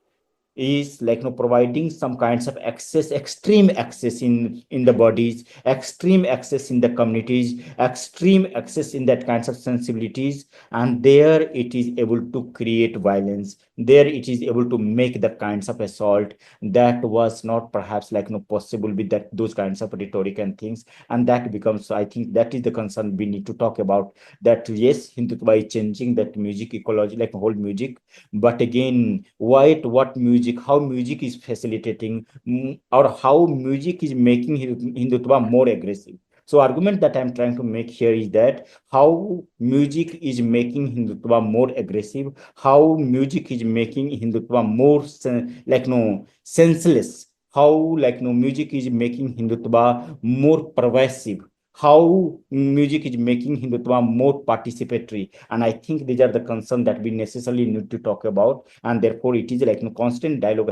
is like providing some kinds of access, extreme access in the bodies, extreme access in the communities, extreme access in that kinds of sensibilities. And there it is able to create violence, there it is able to make the kinds of assault that was not perhaps like possible with that those kinds of rhetoric and things. And that becomes, I think that is the concern we need to talk about, that yes, Hindutva is changing that music ecology, like whole music. But again, what music, how music is facilitating, or how music is making Hindutva more aggressive. So argument that I'm trying to make here is that how music is making Hindutva more aggressive, how music is making Hindutva more senseless, how music is making Hindutva more pervasive, how music is making Hindutva more participatory. And I think these are the concerns that we necessarily need to talk about. And therefore, it is like constant dialogue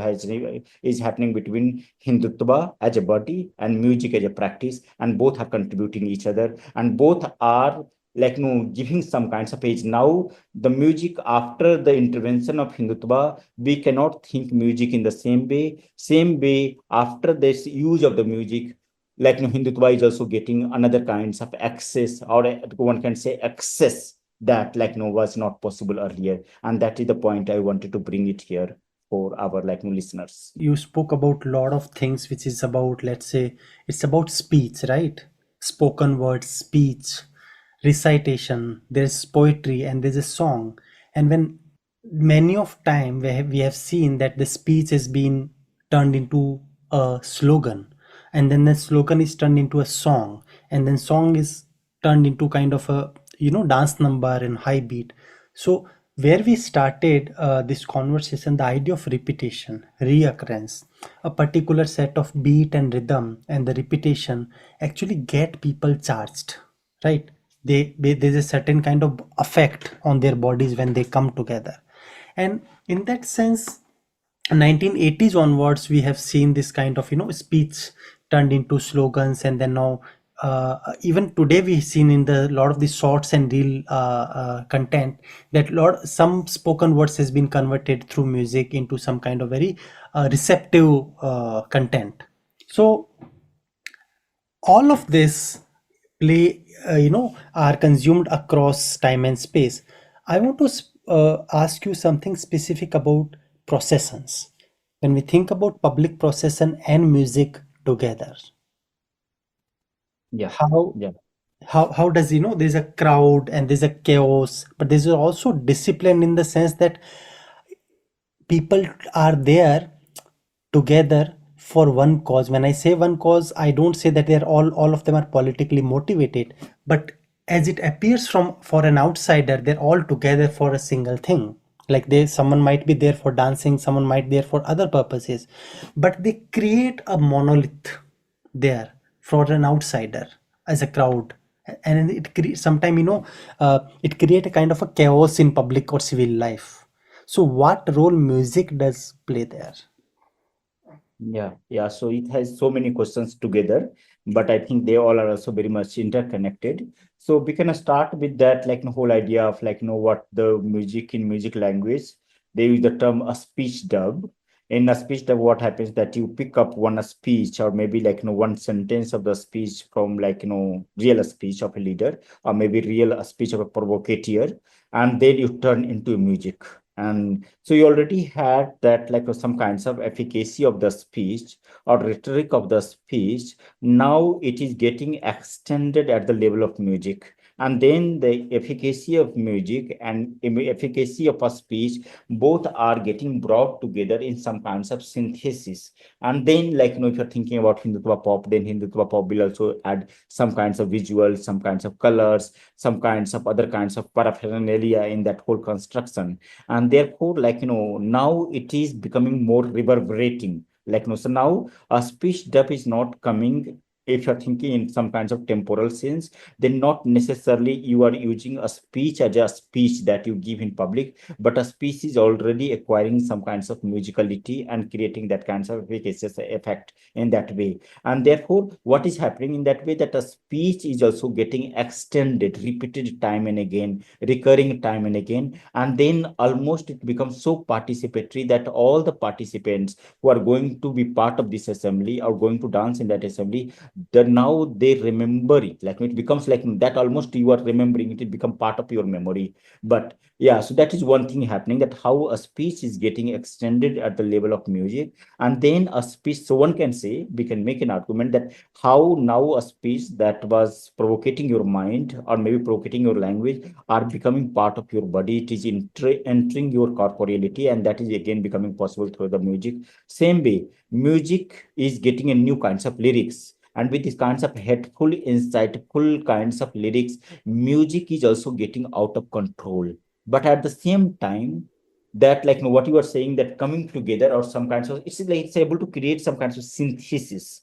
is happening between Hindutva as a body and music as a practice, and both are contributing each other, and both are giving some kinds of age. Now the music, after the intervention of Hindutva, we cannot think music in the same way after this use of the music. Hindutva is also getting another kinds of access, or one can say access, that was not possible earlier. And that is the point I wanted to bring it here for our listeners.
You spoke about a lot of things which is about, let's say, it's about speech, right? Spoken word, speech, recitation, there's poetry, and there's a song. And when many of time we have seen that the speech has been turned into a slogan, and then the slogan is turned into a song, and then song is turned into kind of a dance number and high beat. So where we started this conversation, the idea of repetition, reoccurrence, a particular set of beat and rhythm and the repetition actually get people charged, right? There's a certain kind of effect on their bodies when they come together. And in that sense, 1980s onwards we have seen this kind of speech turned into slogans. And then now even today we've seen in the lot of the shorts and reel content that some spoken words has been converted through music into some kind of very receptive content. So all of this play are consumed across time and space. I want to ask you something specific about processions. When we think about public procession and music together,
Yeah,
how
yeah,
how does there's a crowd and there's a chaos, but there's also discipline in the sense that people are there together for one cause. When I say one cause, I don't say that they're all of them are politically motivated, but as it appears from for an outsider, they're all together for a single thing. Like someone might be there for dancing, someone might be there for other purposes, but they create a monolith there for an outsider as a crowd. And it creates sometimes it create a kind of a chaos in public or civil life. So what role music does play there?
yeah. So it has so many questions together, but I think they all are also very much interconnected. So we can start with that, the whole idea of what the music in music language, they use the term a speech dub. in a speech, that what happens that you pick up one speech, or maybe one sentence of the speech from real speech of a leader, or maybe real speech of a provocateur, and then you turn into music. And so you already had that some kinds of efficacy of the speech or rhetoric of the speech. Now it is getting extended at the level of music, and then the efficacy of music and efficacy of a speech, both are getting brought together in some kinds of synthesis. And then if you're thinking about Hindutva pop, then Hindutva pop will also add some kinds of visuals, some kinds of colors, some kinds of other kinds of paraphernalia in that whole construction. And therefore now it is becoming more reverberating. So now a speech dub is not coming, if you're thinking in some kinds of temporal sense, then not necessarily you are using a speech as a speech that you give in public, but a speech is already acquiring some kinds of musicality and creating that kinds of efficacious effect in that way. And therefore what is happening in that way, that a speech is also getting extended, repeated time and again, recurring time and again, and then almost it becomes so participatory that all the participants who are going to be part of this assembly or going to dance in that assembly, that now they remember it. It becomes like that, almost you are remembering it, it become part of your memory. But yeah, so that is one thing happening, that how a speech is getting extended at the level of music. And then a speech, so one can say, we can make an argument that how now a speech that was provocating your mind or maybe provocating your language are becoming part of your body. It is entering your corporeality, and that is again becoming possible through the music. Same way, music is getting a new kinds of lyrics, and with these kinds of headful, insightful kinds of lyrics, music is also getting out of control. But at the same time, that what you are saying, that coming together or some kinds of, it's able to create some kinds of synthesis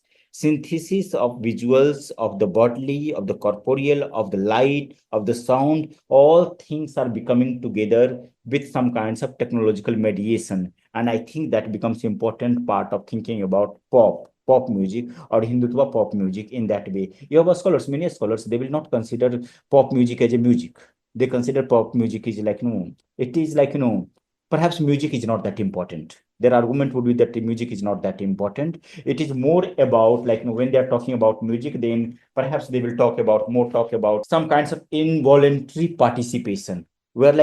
of visuals, of the bodily, of the corporeal, of the light, of the sound. All things are becoming together with some kinds of technological mediation. And I think that becomes important part of thinking about pop music or Hindutva pop music in that way. You have scholars, many scholars, they will not consider pop music as a music. They consider pop music is no, it is perhaps music is not that important. Their argument would be that the music is not that important. It is more about when they are talking about music, then perhaps they will talk about some kinds of involuntary participation, where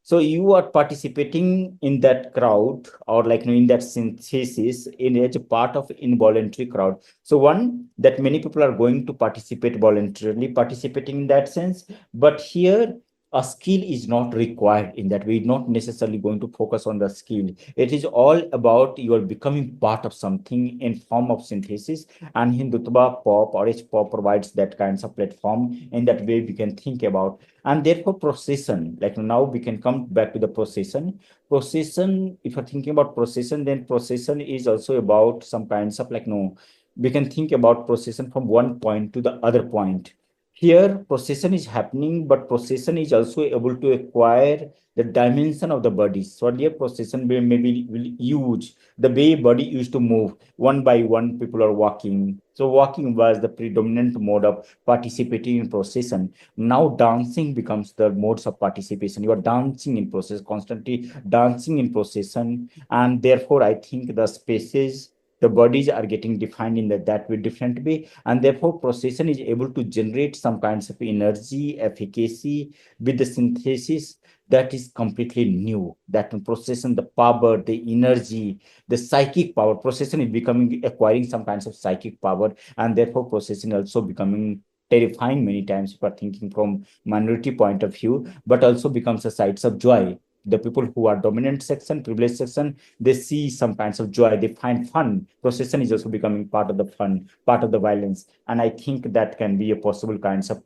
so you are participating in that crowd, or in that synthesis in as a part of involuntary crowd. So one, that many people are going to participate voluntarily, participating in that sense. But here a skill is not required in that way. Not necessarily going to focus on the skill. It is all about you are becoming part of something in form of synthesis. And Hindutva pop or H pop provides that kinds of platform. In that way we can think about. And therefore procession, now we can come back to the procession. If you're thinking about procession, then procession is also about some kinds of no, we can think about procession from one point to the other point. Here procession is happening, but procession is also able to acquire the dimension of the body. So earlier procession maybe will use the way body used to move. One by one people are walking, so walking was the predominant mode of participating in procession. Now dancing becomes the modes of participation. You are dancing in process, constantly dancing in procession. And therefore I think the spaces, the bodies are getting defined in that way, different way. And therefore procession is able to generate some kinds of energy, efficacy with the synthesis that is completely new. That in procession, the power, the energy, the psychic power, procession is becoming, acquiring some kinds of psychic power. And therefore procession also becoming terrifying many times if are thinking from minority point of view, but also becomes a sites of joy. The people who are dominant section, privileged section, they see some kinds of joy, they find fun. Procession is also becoming part of the fun, part of the violence. And I think that can be a possible kinds of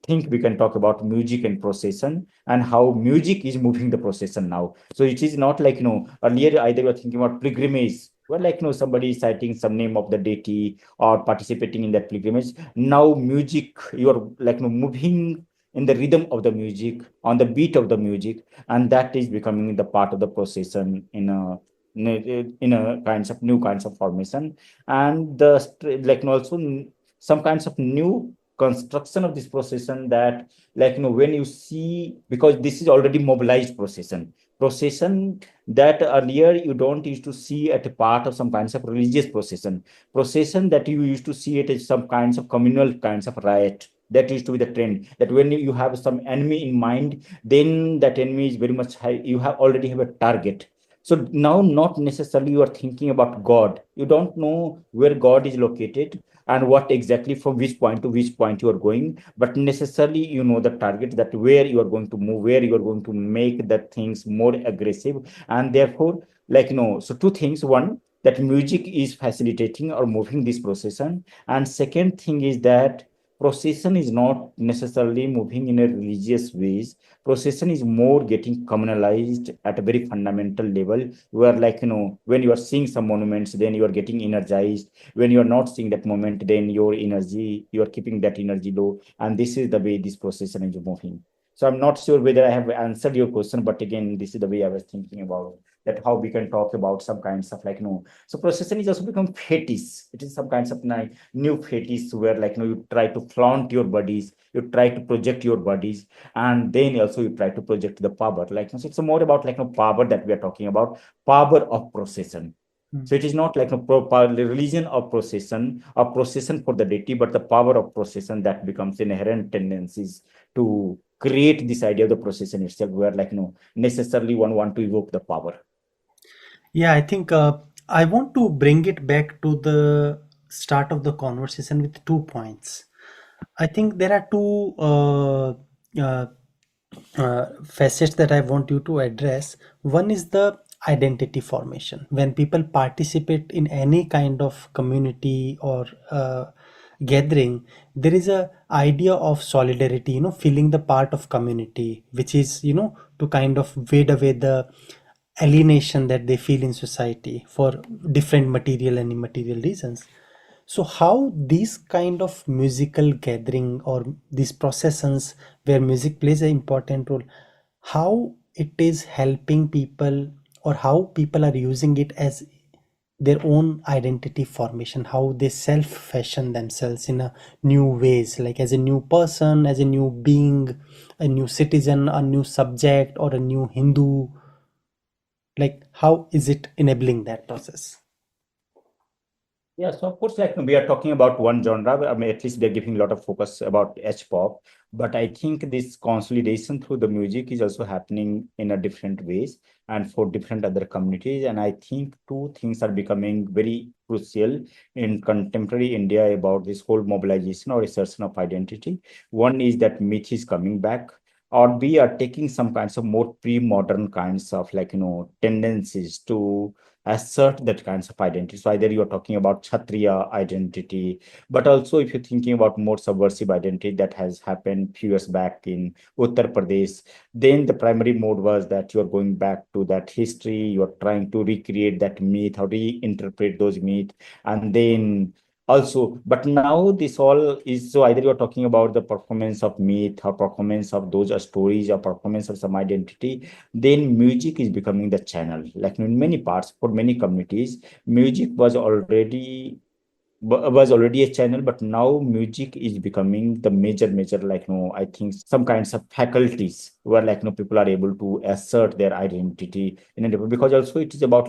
think. We can talk about music and procession, and how music is moving the procession now. So it is not earlier either you're thinking about pilgrimage, where somebody is citing some name of the deity or participating in that pilgrimage. Now music, you are moving in the rhythm of the music, on the beat of the music, and that is becoming the part of the procession in a kinds of new kinds of formation. And the also some kinds of new construction of this procession, that when you see, because this is already mobilized procession. Procession that earlier you don't used to see at a part of some kinds of religious procession. Procession that you used to see it as some kinds of communal kinds of riot. That used to be the trend. That when you have some enemy in mind, then that enemy is very much high. You have already have a target. So now not necessarily you are thinking about God. You don't know where God is located and what exactly from which point to which point you are going, but necessarily you know the target, that where you are going to move, where you are going to make the things more aggressive. And therefore, so two things: one, that music is facilitating or moving this procession, and second thing is that procession is not necessarily moving in a religious ways. Procession is more getting communalized at a very fundamental level, where when you are seeing some monuments, then you are getting energized. When you are not seeing that moment, then your energy, you are keeping that energy low, and this is the way this procession is moving. So I'm not sure whether I have answered your question, but again, this is the way I was thinking about that, how we can talk about some kinds of so procession is also become fetish. It is some kinds of new fetish where you try to flaunt your bodies, you try to project your bodies, and then also you try to project the power. So it's more about power that we are talking about, power of procession.
Mm.
So it is not like a proper religion of procession or procession for the deity, but the power of procession that becomes inherent tendencies to create this idea of the procession itself, where necessarily one want to evoke the power.
Yeah, I think I want to bring it back to the start of the conversation with 2 points. I think there are two uh, facets that I want you to address. One is the identity formation. When people participate in any kind of community or gathering, there is a idea of solidarity, feeling the part of community, which is, to kind of wade away the alienation that they feel in society for different material and immaterial reasons. So how these kind of musical gathering or these processions where music plays an important role, how it is helping people or how people are using it as their own identity formation, how they self fashion themselves in a new ways, like as a new person, as a new being, a new citizen, a new subject, or a new Hindu, like how is it enabling that process?
Yeah, so of course, we are talking about one genre. I mean, at least they're giving a lot of focus about H-pop, but I think this consolidation through the music is also happening in a different ways and for different other communities. And I think two things are becoming very crucial in contemporary India about this whole mobilization or assertion of identity. One is that myth is coming back, or we are taking some kinds of more pre-modern kinds of tendencies to assert that kinds of identity. So either you're talking about Kshatriya identity, but also if you're thinking about more subversive identity that has happened few years back in Uttar Pradesh, then the primary mode was that you're going back to that history, you're trying to recreate that myth or reinterpret those myths, and then also, but now this all is, so either you're talking about the performance of myth or performance of those stories or performance of some identity, then music is becoming the channel. Like in many parts, for many communities, music was already a channel, but now music is becoming the major, I think some kinds of faculties where people are able to assert their identity in a different, because also it is about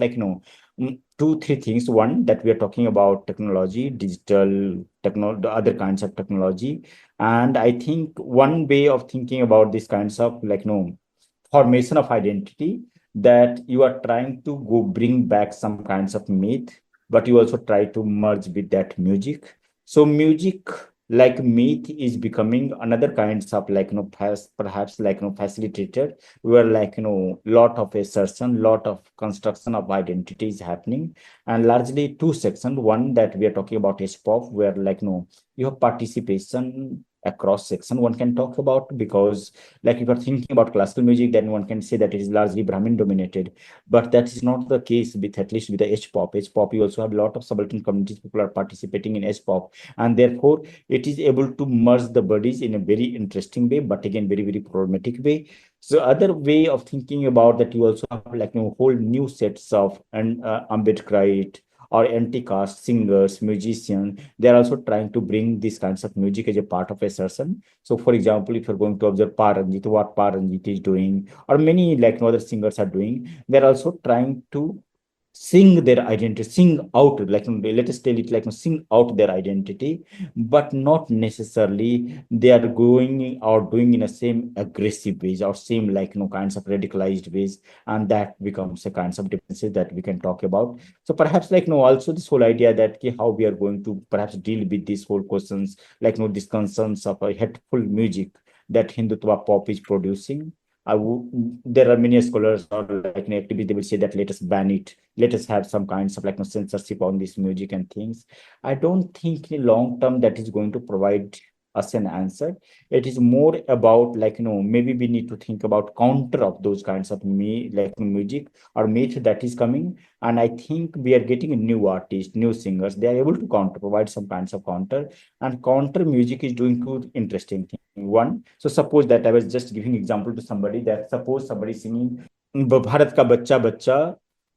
two, three things. One, that we are talking about technology, digital technology, the other kinds of technology. And I think one way of thinking about these kinds of formation of identity, that you are trying to go bring back some kinds of myth, but you also try to merge with that music. So music like myth is becoming another kinds of perhaps facilitator, where lot of assertion, lot of construction of identity is happening. And largely two sections: one, that we are talking about is pop, where you have participation across section one can talk about, because if you're thinking about classical music, then one can say that it is largely Brahmin dominated, but that is not the case with, at least with the H-pop. H-pop, you also have a lot of subaltern communities, people are participating in H-pop, and therefore it is able to merge the bodies in a very interesting way, but again, very problematic way. So other way of thinking about that, you also have whole new sets of and Ambedkarite or anti-caste singers, musicians, they are also trying to bring these kinds of music as a part of a session. So, for example, if you're going to observe Paranjit, what Paranjit is doing, or many like other singers are doing, they're also trying to sing their identity, sing out, like let us tell it like sing out their identity, but not necessarily they are going or doing in a same aggressive ways or same like kinds of radicalized ways, and that becomes a kinds of differences that we can talk about. So perhaps like also this whole idea that how we are going to perhaps deal with these whole questions, like these concerns of a hateful music that Hindutva pop is producing. There are many scholars or like activists, they will say that let us ban it, let us have some kinds of like censorship on this music and things. I don't think in long term that is going to provide us an answer. It is more about like maybe we need to think about counter of those kinds of like music or myth that is coming. And I think we are getting a new artists, new singers, they are able to counter, provide some kinds of counter, and counter music is doing two interesting things. One, so suppose that I was just giving example to somebody, that suppose somebody singing Bharat का बच्चा बच्चा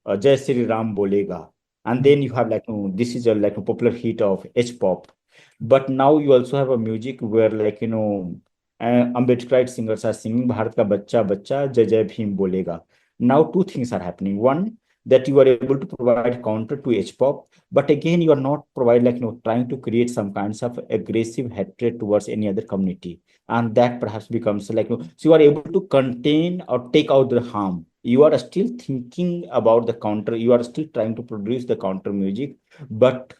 जय श्री राम बोलेगा, and then you have like this is a like a popular hit of H pop, but now you also have a music where like Ambedkarite singers are singing Bharat का बच्चा बच्चा जय जय भीम बोलेगा. Now two things are happening. One, that you are able to provide counter to H pop, but again you are not provide like trying to create some kinds of aggressive hatred towards any other community, and that perhaps becomes like so you are able to contain or take out the harm. You are still thinking about the counter, you are still trying to produce the counter music, but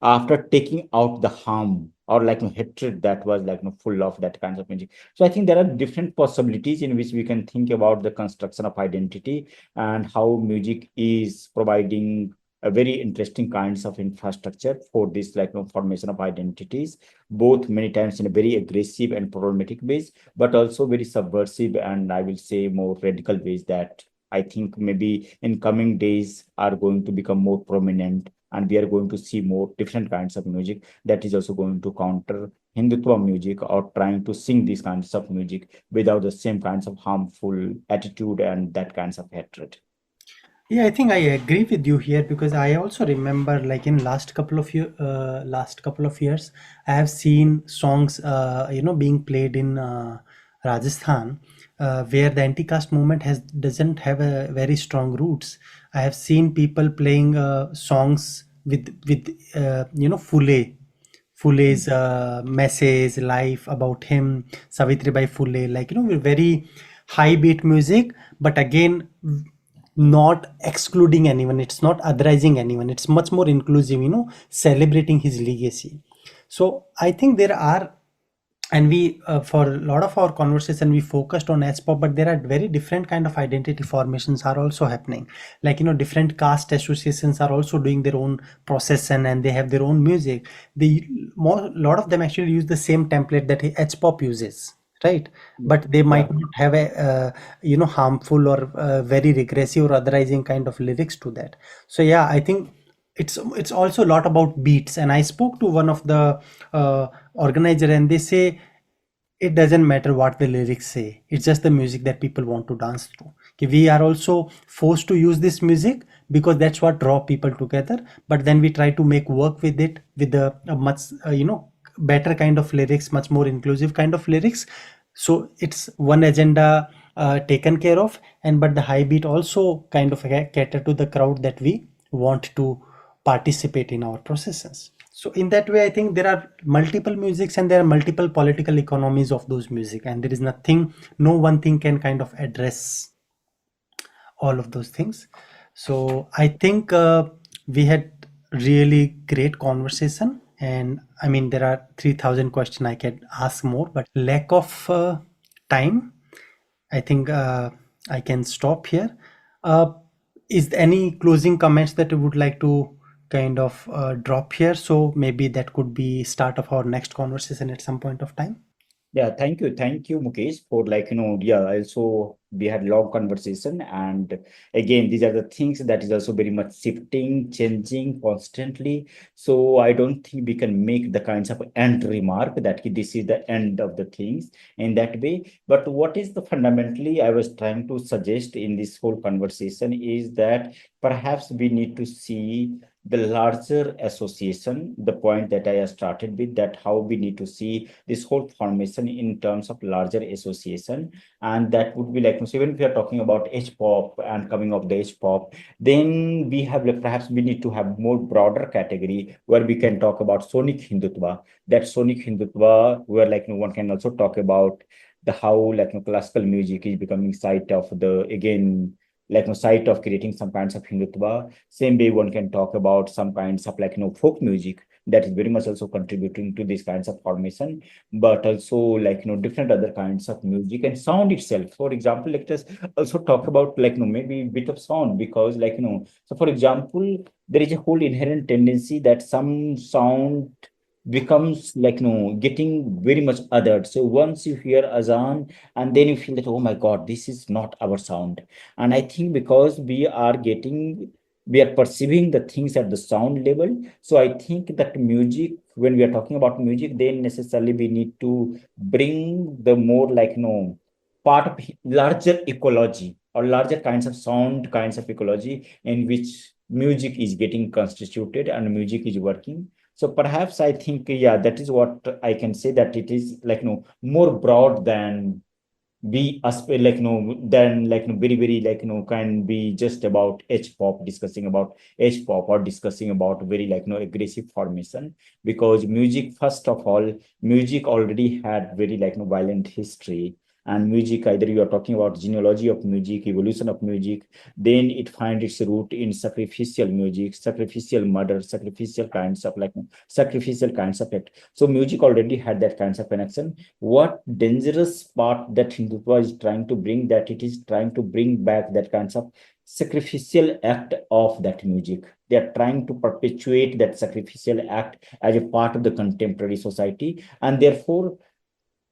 after taking out the harm or like hatred that was like full of that kinds of music. So I think there are different possibilities in which we can think about the construction of identity and how music is providing a very interesting kinds of infrastructure for this like formation of identities, both many times in a very aggressive and problematic ways, but also very subversive and I will say more radical ways that I think maybe in coming days are going to become more prominent, and we are going to see more different kinds of music that is also going to counter Hindutva music or trying to sing these kinds of music without the same kinds of harmful attitude and that kinds of hatred.
Yeah, I think I agree with you here because I also remember like in last couple of years, I have seen songs, being played in Rajasthan, where the anti-caste movement has doesn't have a very strong roots. I have seen people playing songs with Fule's message, life about him, Savitribai Phule, like with very high beat music, but again not excluding anyone, it's not otherizing anyone, it's much more inclusive, celebrating his legacy. So I think there are, and we for a lot of our conversation we focused on H-pop, but there are very different kind of identity formations are also happening, like different caste associations are also doing their own procession and they have their own music. The more lot of them actually use the same template that H-pop uses, right? But they
Yeah.
might not have a harmful or very regressive or otherizing kind of lyrics to that. So yeah, I think it's also a lot about beats, and I spoke to one of the organizer and they say it doesn't matter what the lyrics say, it's just the music that people want to dance to. Okay, we are also forced to use this music because that's what draw people together, but then we try to make work with it with a much better kind of lyrics, much more inclusive kind of lyrics. So it's one agenda taken care of, and but the high beat also kind of cater to the crowd that we want to participate in our processes. So in that way, I think there are multiple musics and there are multiple political economies of those music, and there is nothing, no one thing can kind of address all of those things. So I think we had really great conversation, and I mean there are 3,000 questions I can ask more, but lack of time, I think I can stop here. Uh, is there any closing comments that you would like to kind of drop here? So maybe that could be start of our next conversation at some point of time.
Yeah, thank you, Mukesh, for like yeah. Also, we had long conversation, and again, these are the things that is also very much shifting, changing constantly. So I don't think we can make the kinds of end remark that this is the end of the things in that way. But what is the fundamentally I was trying to suggest in this whole conversation is that perhaps we need to see the larger association, the point that I started with, that how we need to see this whole formation in terms of larger association. And that would be like, so even if we are talking about H-pop and coming of the H-pop, then we have like, perhaps we need to have more broader category where we can talk about sonic Hindutva. That sonic Hindutva, where like one can also talk about the how like classical music is becoming site of the again like site of creating some kinds of Hindutva. Same way one can talk about some kinds of like folk music that is very much also contributing to these kinds of formation, but also like different other kinds of music and sound itself. For example, let us also talk about like maybe bit of sound, because like so for example, there is a whole inherent tendency that some sound becomes like getting very much othered. So once you hear azan, and then you feel that, oh my god, this is not our sound. And I think because we are perceiving the things at the sound level. So I think that music, when we are talking about music, then necessarily we need to bring the more like part of larger ecology or larger kinds of sound kinds of ecology in which music is getting constituted and music is working. So perhaps I think, yeah, that is what I can say, that it is like more broad than be like then like very very like can be just about H-pop, discussing about H-pop or discussing about very like aggressive formation. Because music, first of all, music already had very like violent history. And music, either you are talking about genealogy of music, evolution of music, then it finds its root in sacrificial music, sacrificial murder, sacrificial kinds of like sacrificial kinds of act. So music already had that kinds of connection. What dangerous part that Hindutva is trying to bring, that it is trying to bring back that kinds of sacrificial act of that music. They are trying to perpetuate that sacrificial act as a part of the contemporary society. And therefore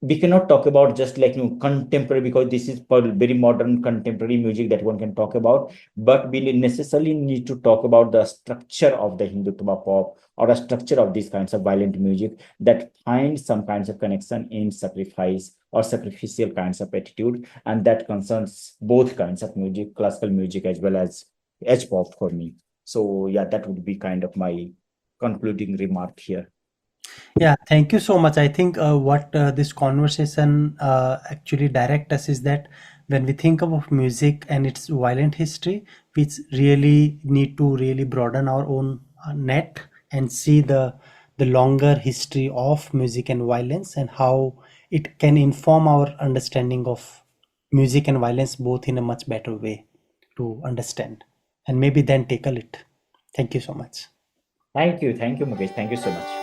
we cannot talk about just like contemporary, because this is for very modern contemporary music that one can talk about, but we necessarily need to talk about the structure of the Hindutva pop or a structure of these kinds of violent music that find some kinds of connection in sacrifice or sacrificial kinds of attitude, and that concerns both kinds of music, classical music as well as H-pop for me. So yeah, that would be kind of my concluding remark here.
Yeah, thank you so much. I think what this conversation actually direct us is that when we think about music and its violent history, we really need to really broaden our own net and see the longer history of music and violence and how it can inform our understanding of music and violence both in a much better way to understand and maybe then tackle it. Thank you so much.
Thank you, Mukesh. Thank you so much.